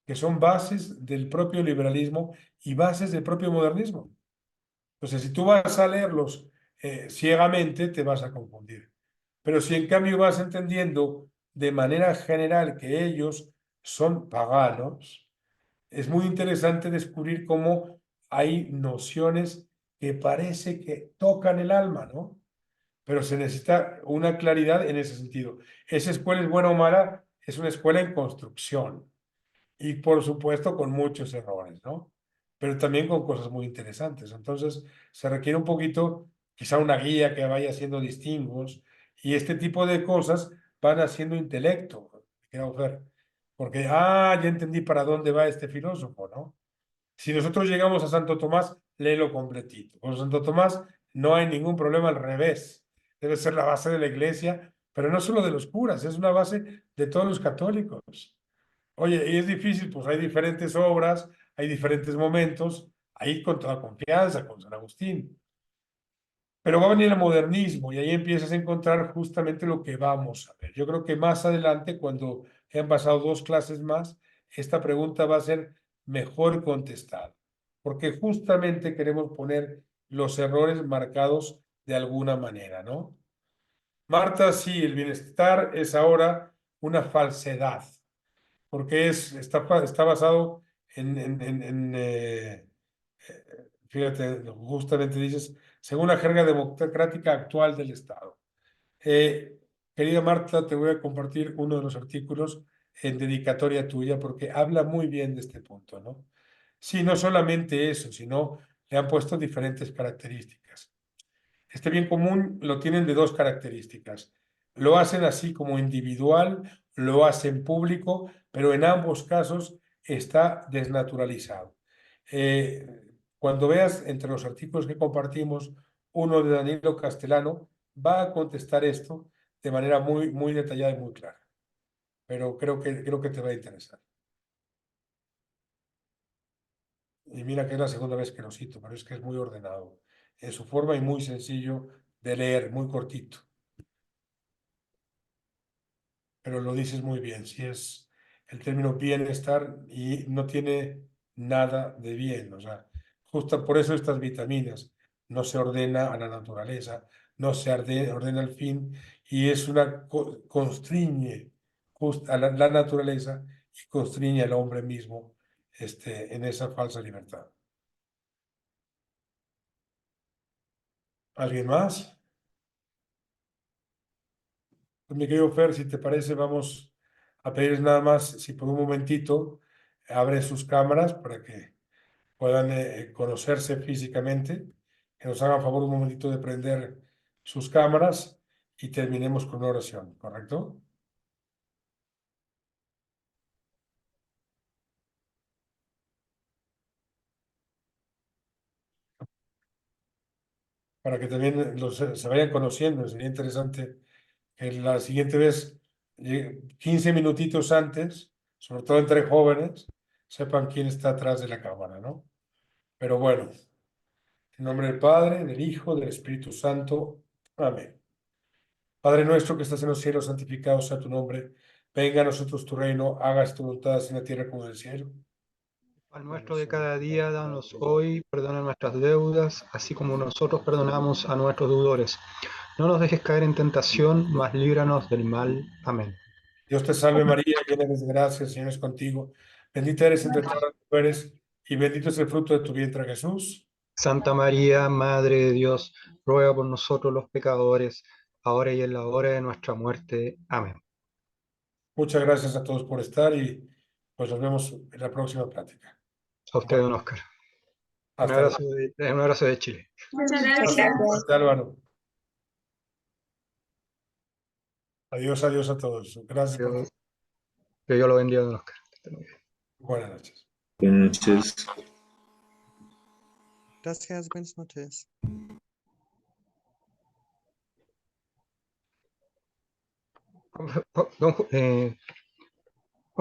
que son bases del propio liberalismo y bases del propio modernismo. Entonces, si tú vas a leerlos ciegamente, te vas a confundir. Pero si en cambio vas entendiendo de manera general que ellos son paganos, es muy interesante descubrir cómo hay nociones que parece que tocan el alma, ¿no? Pero se necesita una claridad en ese sentido. ¿Esa escuela es buena o mala? Es una escuela en construcción y por supuesto con muchos errores, ¿no? Pero también con cosas muy interesantes. Entonces, se requiere un poquito, quizá una guía que vaya haciendo distingos y este tipo de cosas van haciendo intelecto, creo ver. Porque, ya entendí para dónde va este filósofo, ¿no? Si nosotros llegamos a Santo Tomás, léelo completito. Con Santo Tomás no hay ningún problema, al revés. Debe ser la base de la iglesia, pero no solo de los curas, es una base de todos los católicos. Oye, y es difícil, pues hay diferentes obras, hay diferentes momentos, ahí con toda confianza, con San Agustín. Pero va a venir el modernismo y ahí empiezas a encontrar justamente lo que vamos a ver. Yo creo que más adelante, cuando hayan pasado 2 clases más, esta pregunta va a ser mejor contestada, porque justamente queremos poner los errores marcados de alguna manera, ¿no? Marta, sí, el bienestar es ahora una falsedad porque está basado fíjate, justamente dices, según la jerga democrática actual del Estado. Eh, Querida Marta, te voy a compartir uno de los artículos en dedicatoria tuya porque habla muy bien de este punto, ¿no? Sí, no solamente eso, sino le han puesto diferentes características. Este bien común lo tienen de dos características. Lo hacen así como individual, lo hacen público, pero en ambos casos está desnaturalizado. Cuando veas entre los artículos que compartimos, uno de Danilo Castellano va a contestar esto de manera muy, muy detallada y muy clara. Pero creo que te va a interesar. Y mira que es la segunda vez que lo cito, pero es que es muy ordenado en su forma y muy sencillo de leer, muy cortito. Pero lo dices muy bien, si es el término bienestar y no tiene nada de bien, o sea, justo por eso estas vitaminas no se ordena a la naturaleza, no se ordena al fin y es una constriñe a la naturaleza y constriñe al hombre mismo en esa falsa libertad. ¿Alguien más? Pues, mi querido Fer, si te parece, vamos a pedirles nada más, si por un momentito abren sus cámaras para que puedan conocerse físicamente, que nos hagan favor un momentito de prender sus cámaras y terminemos con una oración, ¿correcto? Para que también se vayan conociendo. Sería interesante que la siguiente vez, 15 minutitos antes, sobre todo entre jóvenes, sepan quién está atrás de la cámara, ¿no? Pero bueno, en nombre del Padre, del Hijo, del Espíritu Santo. Amén. Padre nuestro que estás en los cielos, santificado sea tu nombre. Venga a nosotros tu reino, hagas tu voluntad así en la tierra como en el cielo. Al nuestro de cada día, danos hoy, perdona nuestras deudas, así como nosotros perdonamos a nuestros deudores. No nos dejes caer en tentación, mas líbranos del mal. Amén. Dios te salve María, llena eres de gracia, el Señor es contigo. Bendita eres entre todas las mujeres y bendito es el fruto de tu vientre, Jesús. Santa María, Madre de Dios, ruega por nosotros los pecadores, ahora y en la hora de nuestra muerte. Amén. Muchas gracias a todos por estar y pues nos vemos en la próxima plática. A usted, don Oscar. Hasta luego. Un abrazo de Chile. Muchas gracias. Hasta Álvaro. Adiós, adiós a todos. Gracias por todo. Que Dios lo bendiga, don Oscar. Buenas noches. Buenas noches. Gracias, buenas noches. Don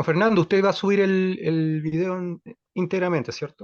Fernando, usted va a subir el video íntegramente, ¿cierto?